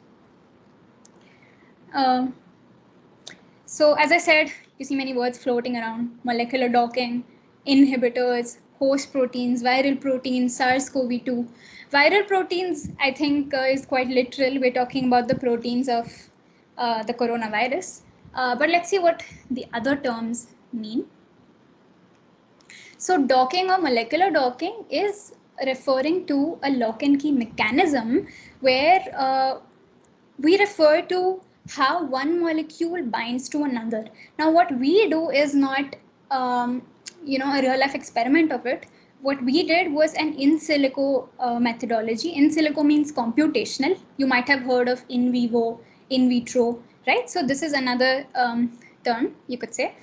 So as I said, you see many words floating around: molecular docking, inhibitors, host proteins, viral proteins, SARS-CoV-2. Viral proteins, I think, is quite literal. We're talking about the proteins of the coronavirus. But let's see what the other terms mean. So docking or molecular docking is referring to a lock and key mechanism where we refer to how one molecule binds to another. Now, what we do is not, a real life experiment of it. What we did was an in silico methodology. In silico means computational. You might have heard of in vivo, in vitro, right? So this is another term, you could say.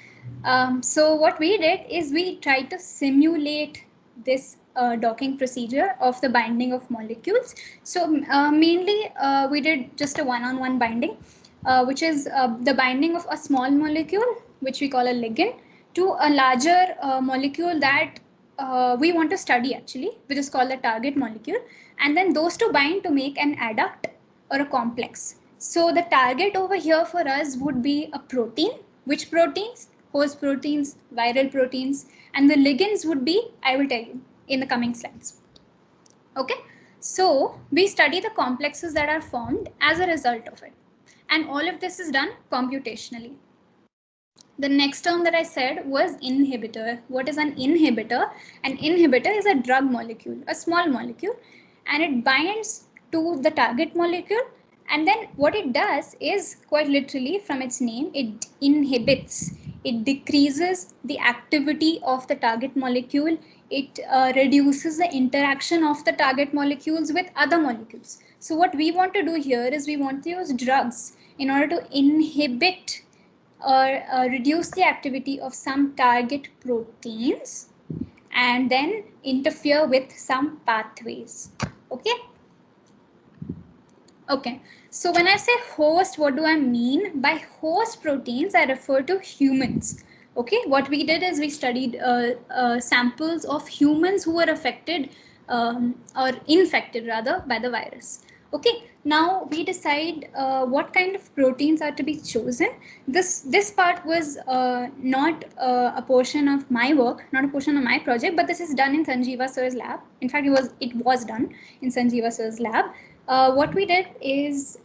So what we did is we tried to simulate this docking procedure of the binding of molecules. So mainly we did just a one-on-one binding, which is the binding of a small molecule, which we call a ligand, to a larger molecule that we want to study actually, which is called the target molecule. And then those two bind to make an adduct or a complex. So the target over here for us would be a protein. Which proteins? Host proteins, viral proteins, and the ligands would be, I will tell you in the coming slides. Okay, so we study the complexes that are formed as a result of it. And all of this is done computationally. The next term that I said was inhibitor. What is an inhibitor? An inhibitor is a drug molecule, a small molecule, and it binds to the target molecule. And then what it does is, quite literally from its name, it inhibits. It decreases the activity of the target molecule. It reduces the interaction of the target molecules with other molecules. So what we want to do here is we want to use drugs in order to inhibit or reduce the activity of some target proteins and then interfere with some pathways. Okay. Okay, so when I say host, what do I mean? By host proteins, I refer to humans. Okay, what we did is we studied samples of humans who were affected or infected rather by the virus. Okay, now we decide what kind of proteins are to be chosen. This part was not a portion of my work, not a portion of my project, but this is done in Sanjeeva Sir's lab. In fact, it was done in Sanjeeva Sir's lab. What we did is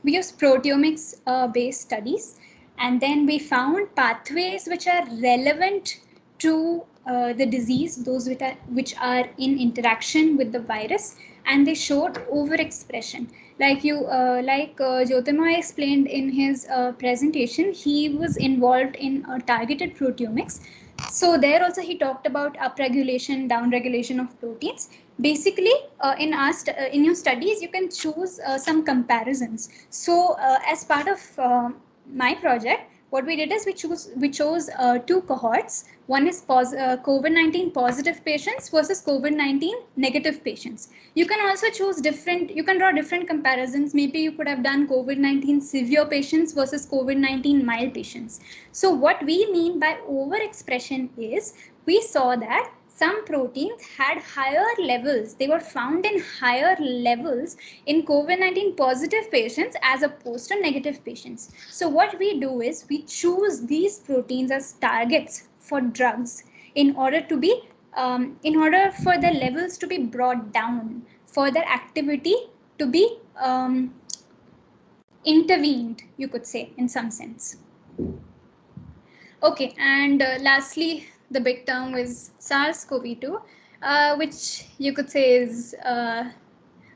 we used proteomics based studies, and then we found pathways which are relevant to the disease, those which are in interaction with the virus, and they showed overexpression. Like Jyotirmoy explained in his presentation, he was involved in targeted proteomics. So there also he talked about upregulation, downregulation of proteins. Basically, in your studies, you can choose some comparisons. So as part of my project, what we did is we chose two cohorts. One is COVID-19 positive patients versus COVID-19 negative patients. You can also choose you can draw different comparisons. Maybe you could have done COVID-19 severe patients versus COVID-19 mild patients. So what we mean by overexpression is we saw that some proteins had higher levels. They were found in higher levels in COVID-19 positive patients as opposed to negative patients. So what we do is we choose these proteins as targets for drugs in order for the levels to be brought down, for their activity to be intervened, you could say, in some sense. Okay, and lastly, the big term is SARS-CoV-2, which you could say is a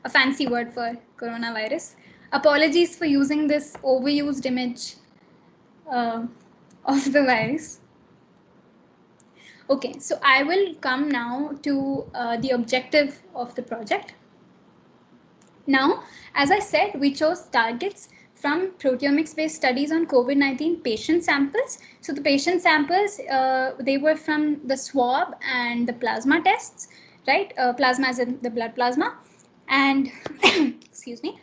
fancy word for coronavirus. Apologies for using this overused image of the virus. Okay, so I will come now to the objective of the project. Now, as I said, we chose targets from proteomics-based studies on COVID-19 patient samples. So the patient samples, they were from the swab and the plasma tests, right? Plasma as in the blood plasma. And excuse me,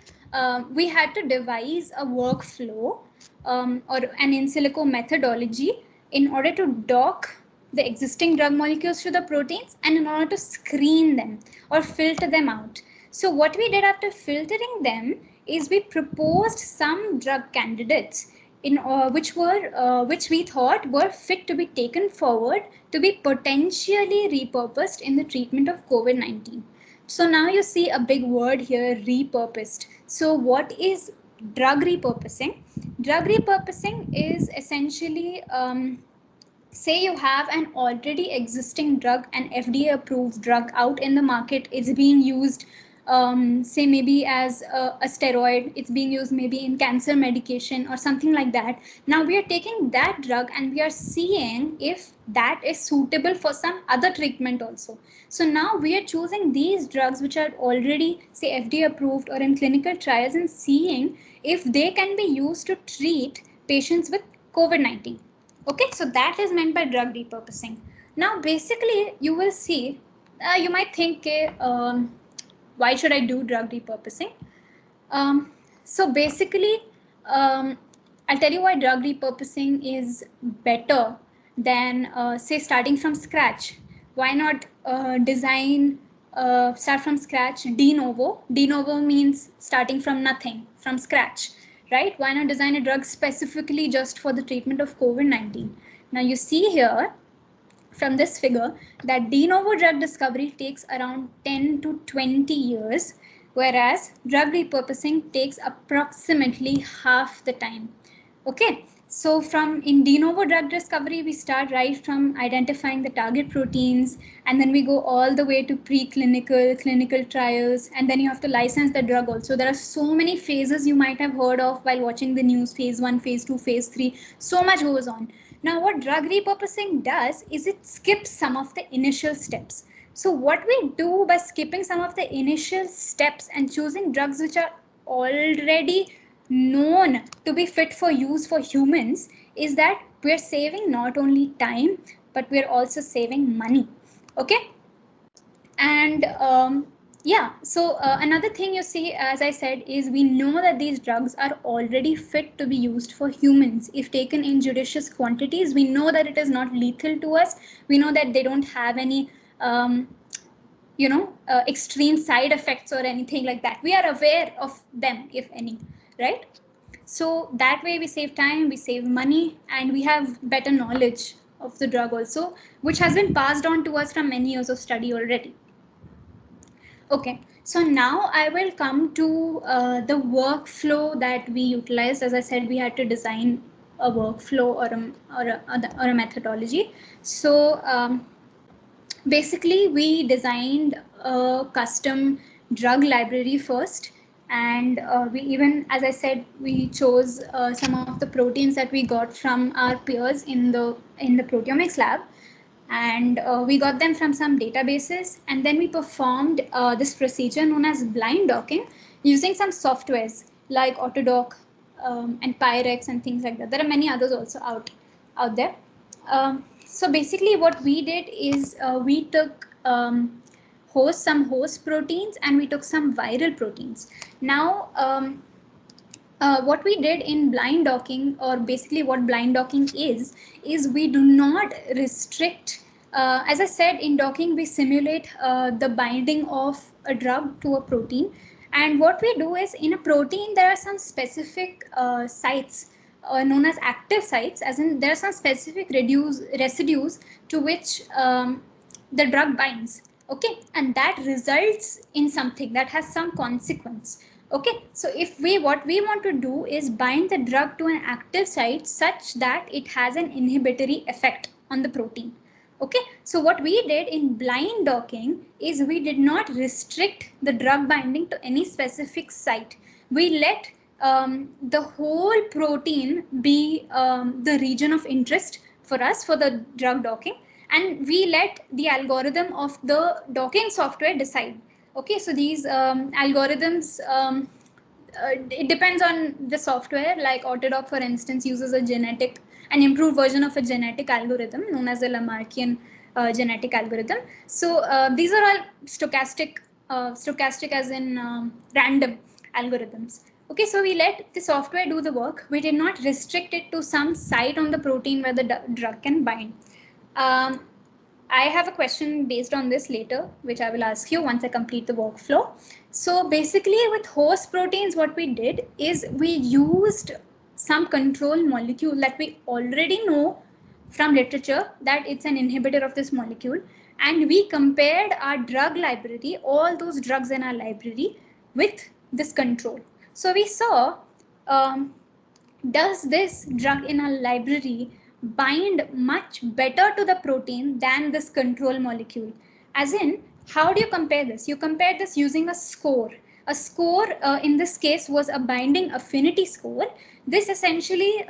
we had to devise a workflow or an in silico methodology in order to dock the existing drug molecules to the proteins and in order to screen them or filter them out. So what we did after filtering them is we proposed some drug candidates in which we thought were fit to be taken forward to be potentially repurposed in the treatment of COVID-19. So now you see a big word here, repurposed. So what is drug repurposing? Drug repurposing is essentially say you have an already existing drug, an FDA approved drug out in the market. It's being used say maybe as a steroid, it's being used maybe in cancer medication or something like that. Now we are taking that drug and we are seeing if that is suitable for some other treatment also. So now we are choosing these drugs which are already say FDA approved or in clinical trials and seeing if they can be used to treat patients with COVID-19. Okay, so that is meant by drug repurposing. Now basically you will see, you might think, why should I do drug repurposing? So basically, I'll tell you why drug repurposing is better than say starting from scratch. Why not start from scratch de novo? De novo means starting from nothing, from scratch, right? Why not design a drug specifically just for the treatment of COVID-19? Now you see here from this figure that de novo drug discovery takes around 10 to 20 years, whereas drug repurposing takes approximately half the time. Okay, so from in de novo drug discovery, we start right from identifying the target proteins, and then we go all the way to preclinical, clinical trials, and then you have to license the drug also. There are so many phases you might have heard of while watching the news, phase 1, phase 2, phase 3, so much goes on. Now what drug repurposing does is it skips some of the initial steps. So what we do by skipping some of the initial steps and choosing drugs which are already known to be fit for use for humans is that we're saving not only time, but we're also saving money. Okay. And yeah, so another thing you see, as I said, is we know that these drugs are already fit to be used for humans. If taken in judicious quantities, we know that it is not lethal to us. We know that they don't have any, extreme side effects or anything like that. We are aware of them, if any, right? So that way we save time, we save money, and we have better knowledge of the drug also, which has been passed on to us from many years of study already. Okay, so now I will come to the workflow that we utilized. As I said, we had to design a workflow or a methodology. So basically, we designed a custom drug library first, and we even, as I said, we chose some of the proteins that we got from our peers in the proteomics lab. And we got them from some databases, and then we performed this procedure known as blind docking using some softwares like Autodoc and Pyrex and things like that. There are many others also out there. So basically what we did is we took some host proteins and we took some viral proteins. Now what we did in blind docking, or basically what blind docking is we do not restrict, as I said, in docking we simulate the binding of a drug to a protein. And what we do is, in a protein there are some specific sites known as active sites, as in there are some specific residues to which the drug binds. Okay, and that results in something that has some consequence. Okay, so what we want to do is bind the drug to an active site such that it has an inhibitory effect on the protein. Okay, so what we did in blind docking is we did not restrict the drug binding to any specific site. We let the whole protein be the region of interest for us for the drug docking, and we let the algorithm of the docking software decide. Okay, so these algorithms, it depends on the software. Like Autodoc, for instance, uses an improved version of a genetic algorithm known as the Lamarckian genetic algorithm. So these are all stochastic as in random algorithms. Okay, so we let the software do the work. We did not restrict it to some site on the protein where the drug can bind. I have a question based on this later, which I will ask you once I complete the workflow. So basically with host proteins, what we did is we used some control molecule that we already know from literature that it's an inhibitor of this molecule. And we compared our drug library, all those drugs in our library, with this control. So we saw, does this drug in our library bind much better to the protein than this control molecule? As in, how do you compare this? You compare this using a score. A score in this case was a binding affinity score. This essentially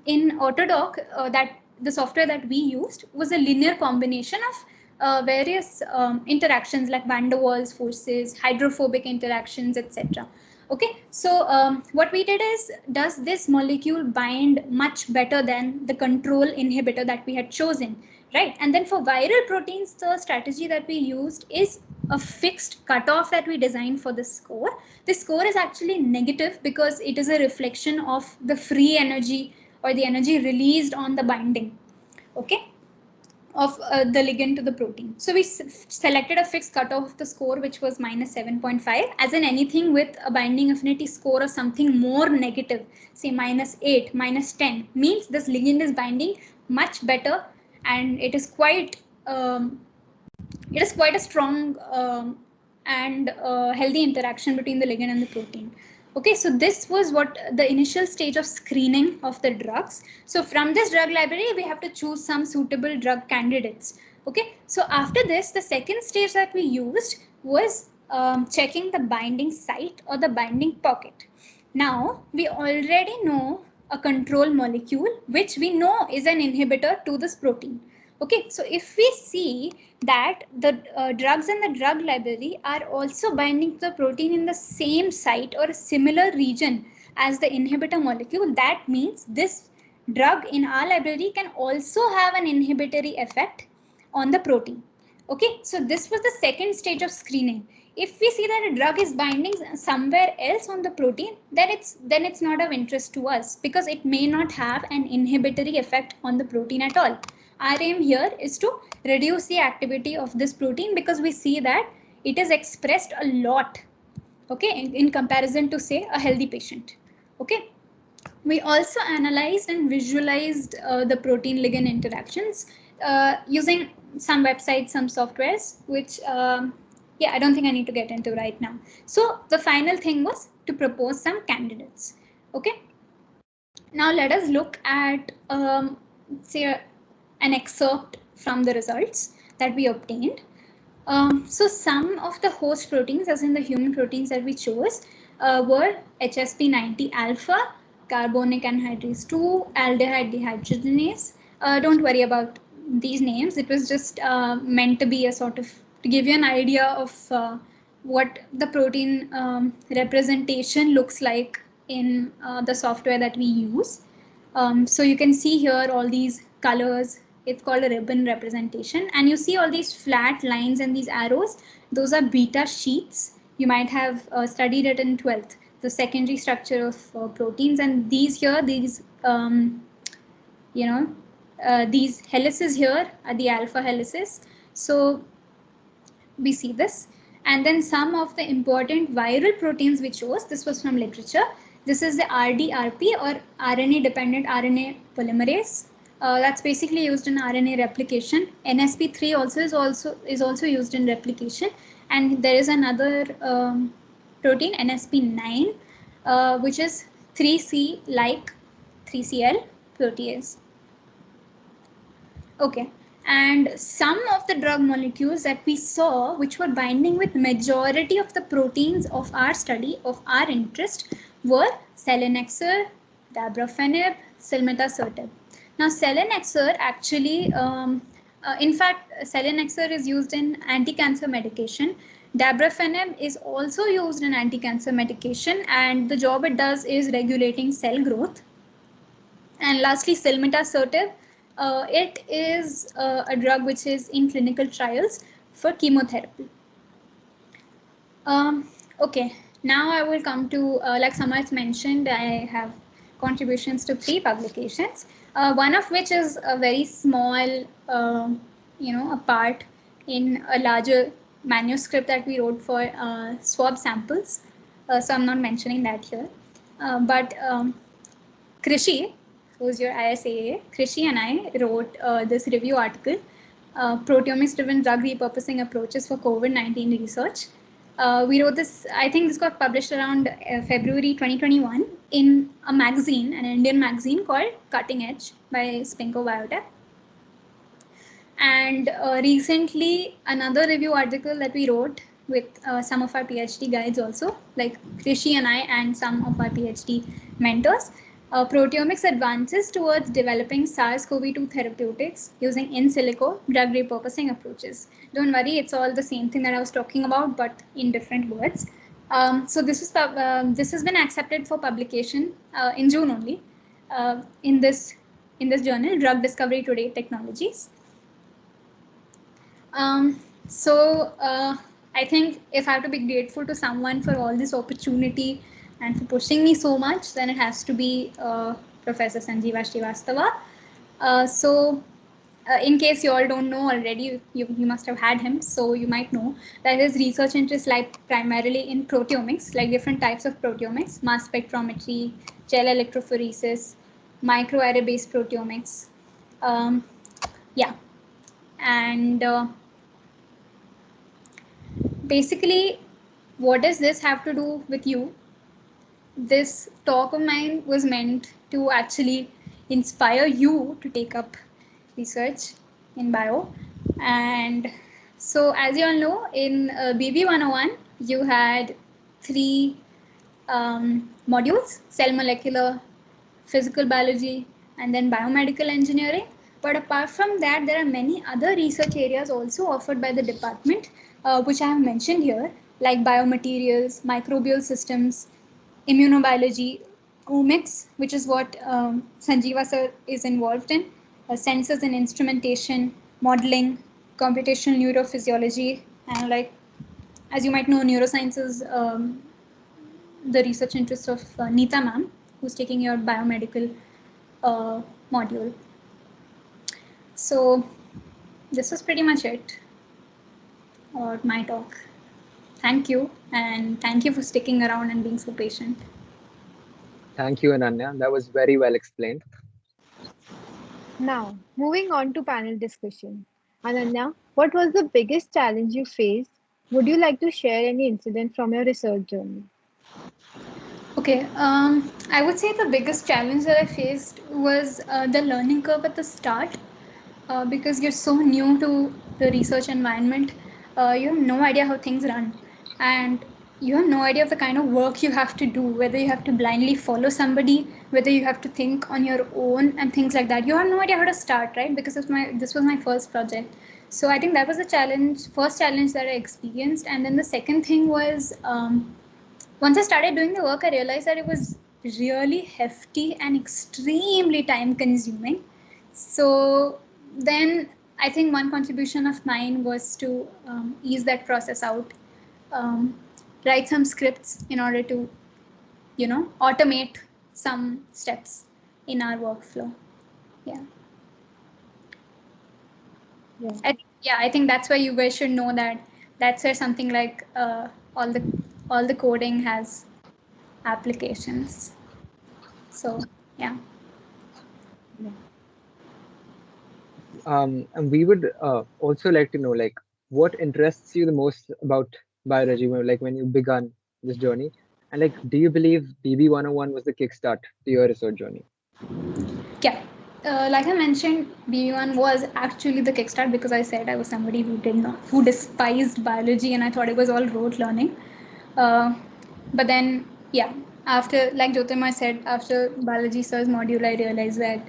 in Autodoc, that the software that we used was a linear combination of various interactions like van der Waals forces, hydrophobic interactions, etc. Okay, so what we did is, does this molecule bind much better than the control inhibitor that we had chosen, right? And then for viral proteins, the strategy that we used is a fixed cutoff that we designed for the score. The score is actually negative because it is a reflection of the free energy or the energy released on the binding, okay, of the ligand to the protein. So we selected a fixed cutoff of the score, which was minus 7.5. As in anything with a binding affinity score of something more negative, say minus 8, minus 10, means this ligand is binding much better, and it is quite a strong and healthy interaction between the ligand and the protein. Okay, so this was what the initial stage of screening of the drugs. So from this drug library, we have to choose some suitable drug candidates. Okay, so after this, the second stage that we used was checking the binding site or the binding pocket. Now, we already know a control molecule, which we know is an inhibitor to this protein. Okay, so if we see that the drugs in the drug library are also binding to the protein in the same site or a similar region as the inhibitor molecule, that means this drug in our library can also have an inhibitory effect on the protein. Okay, so this was the second stage of screening. If we see that a drug is binding somewhere else on the protein, then it's not of interest to us because it may not have an inhibitory effect on the protein at all. Our aim here is to reduce the activity of this protein because we see that it is expressed a lot, okay, in comparison to say a healthy patient. Okay, we also analyzed and visualized the protein ligand interactions using some websites, some softwares, which yeah, I don't think I need to get into right now. So the final thing was to propose some candidates. Okay, now let us look at say an excerpt from the results that we obtained. So some of the host proteins, as in the human proteins that we chose, were HSP90 alpha, carbonic anhydrase 2, aldehyde dehydrogenase. Don't worry about these names. It was just meant to be a sort of, to give you an idea of what the protein representation looks like in the software that we use. So you can see here all these colors. It's called a ribbon representation, and you see all these flat lines and these arrows. Those are beta sheets. You might have studied it in 12th, the secondary structure of proteins. And these here, these these helices here are the alpha helices. So we see this. And then some of the important viral proteins we chose, this was from literature. This is the RDRP, or RNA dependent RNA polymerase. That's basically used in RNA replication. NSP3 is also used in replication, and there is another protein, NSP9, which is 3C like 3CL protease. Okay, and some of the drug molecules that we saw, which were binding with majority of the proteins of our study, of our interest, were selinexor, dabrafenib, silmetacertib. Now, selinexor actually, in fact, selinexor is used in anti-cancer medication. Dabrafenib is also used in anti-cancer medication, and the job it does is regulating cell growth. And lastly, silmetacertib, it is a drug which is in clinical trials for chemotherapy. Okay, now I will come to, like Samarth mentioned, I have contributions to 3 publications, one of which is a very small, a part in a larger manuscript that we wrote for swab samples. So I'm not mentioning that here. But Krishi, who's your ISAA, Krishi and I wrote this review article, Proteomics-Driven Drug Repurposing Approaches for COVID-19 Research. We wrote this, I think this got published around February 2021 in a magazine, an Indian magazine called Cutting Edge by Spinco Biotech. And recently, another review article that we wrote with some of our PhD guides also, like Krishi and I and some of our PhD mentors, proteomics advances towards developing SARS-CoV-2 therapeutics using in silico drug repurposing approaches. Don't worry, it's all the same thing that I was talking about, but in different words. So this has been accepted for publication in June only in this journal, Drug Discovery Today Technologies. I think if I have to be grateful to someone for all this opportunity and for pushing me so much, then it has to be Professor Sanjeeva Srivastava. In case you all don't know already, you must have had him, so you might know that his research interests lie primarily in proteomics, like different types of proteomics, mass spectrometry, gel electrophoresis, microarray based proteomics. And basically, what does this have to do with you? This talk of mine was meant to actually inspire you to take up research in bio. And so, as you all know, in BB 101, you had 3 modules: cell molecular, physical biology, and then biomedical engineering. But apart from that, there are many other research areas also offered by the department, which I have mentioned here, like biomaterials, microbial systems, immunobiology, omics, which is what Sanjeeva sir is involved in, sensors and instrumentation, modeling, computational neurophysiology, and like, as you might know, neuroscience is the research interest of Neeta ma'am, who's taking your biomedical module. So this is pretty much it about my talk. Thank you, and thank you for sticking around and being so patient. Thank you, Ananya. That was very well explained. Now, moving on to panel discussion. Ananya, what was the biggest challenge you faced? Would you like to share any incident from your research journey? Okay, I would say the biggest challenge that I faced was the learning curve at the start, because you're so new to the research environment. You have no idea how things run, and you have no idea of the kind of work you have to do, whether you have to blindly follow somebody, whether you have to think on your own and things like that. You have no idea how to start, right? Because this was my first project. So I think that was the first challenge that I experienced. And then the second thing was, once I started doing the work, I realized that it was really hefty and extremely time consuming. So then I think one contribution of mine was to ease that process out, write some scripts in order to, automate some steps in our workflow. Yeah. I think that's why you guys should know that that's where something like all the coding has applications. So yeah. And we would also like to know, like, what interests you the most about biology, like when you began this journey, and like, do you believe BB 101 was the kickstart to your research journey? Yeah. Like I mentioned, BB1 was actually the kickstart because I said I was somebody who despised biology and I thought it was all rote learning. But then, yeah, after, like Jyotirmoy said, after Balaji sir's module, I realized that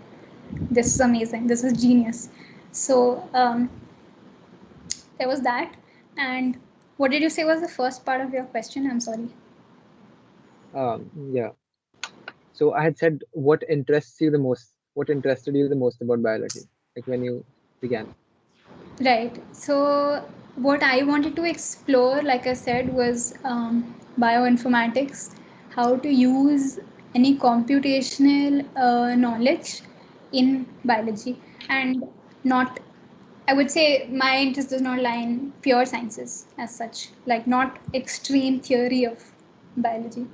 this is amazing. This is genius. So there was that. And what did you say was the first part of your question? I'm sorry. Yeah. So I had said, what interests you the most? What interested you the most about biology? Like when you began. Right. So what I wanted to explore, like I said, was bioinformatics, how to use any computational knowledge in biology, and not, I would say my interest does not lie in pure sciences as such, like not extreme theory of biology.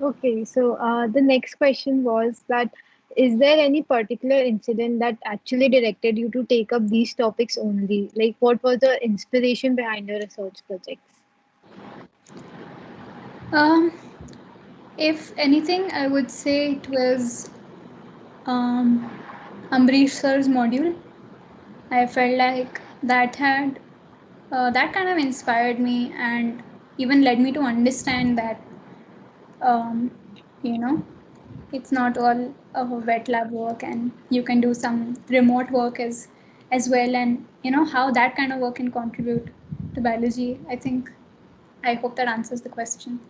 Okay, so the next question was that is there any particular incident that actually directed you to take up these topics only? Like, what was the inspiration behind your research projects? If anything, I would say it was Amrish sir's module. I felt like that had that kind of inspired me and even led me to understand that you know, it's not all wet lab work, and you can do some remote work as well, and you know how that kind of work can contribute to biology. I hope that answers the question.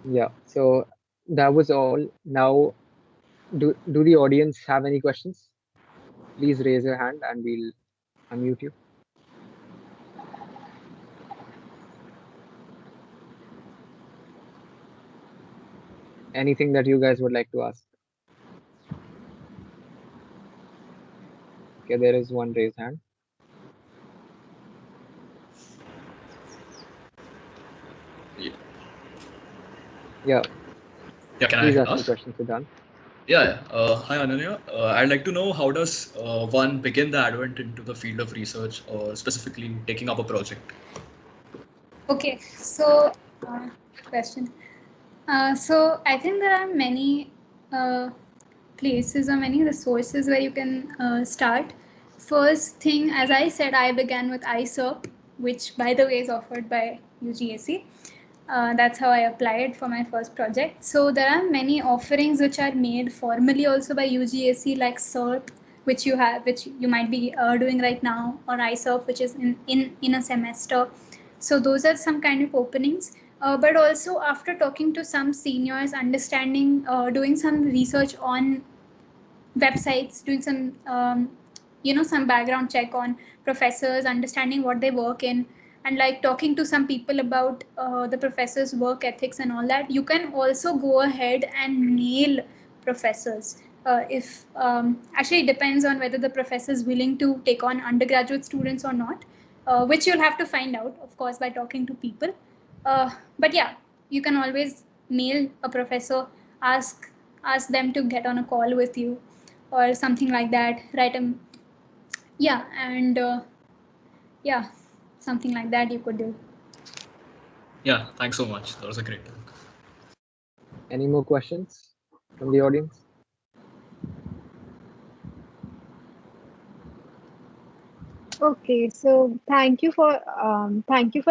Yeah. So that was all. Now, do the audience have any questions? Please raise your hand and we'll unmute you. Anything that you guys would like to ask? Okay, there is one raised hand. Yeah. Yeah, can Please I ask your ask? question, Siddhant. Yeah. Hi, Ananya. I'd like to know, how does one begin the advent into the field of research, or specifically taking up a project? Okay, so good question. So I think there are many places or many resources where you can start. First thing, as I said, I began with ISERP, which by the way is offered by UGAC. That's how I applied for my first project. So there are many offerings which are made formally also by UGAC, like SERP, which you might be doing right now, or ISERP, which is in a semester. So those are some kind of openings. But also after talking to some seniors, understanding, doing some research on websites, doing some some background check on professors, understanding what they work in, and like talking to some people about the professors' work ethics and all that, you can also go ahead and nail professors. If actually, it depends on whether the professor is willing to take on undergraduate students or not, which you'll have to find out, of course, by talking to people. But yeah, you can always mail a professor, ask them to get on a call with you or something like that. Write them, yeah, and yeah, something like that you could do. Yeah, thanks so much. That was a great talk. Any more questions from the audience? Okay, so thank you for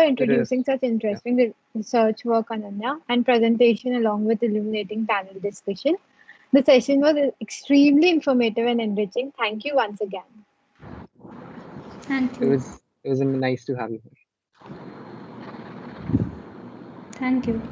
introducing such Yeah. interesting research work, Ananya, and presentation along with illuminating panel discussion. The session was extremely informative and enriching. Thank you once again. Thank It you. was nice to have you here. Thank you.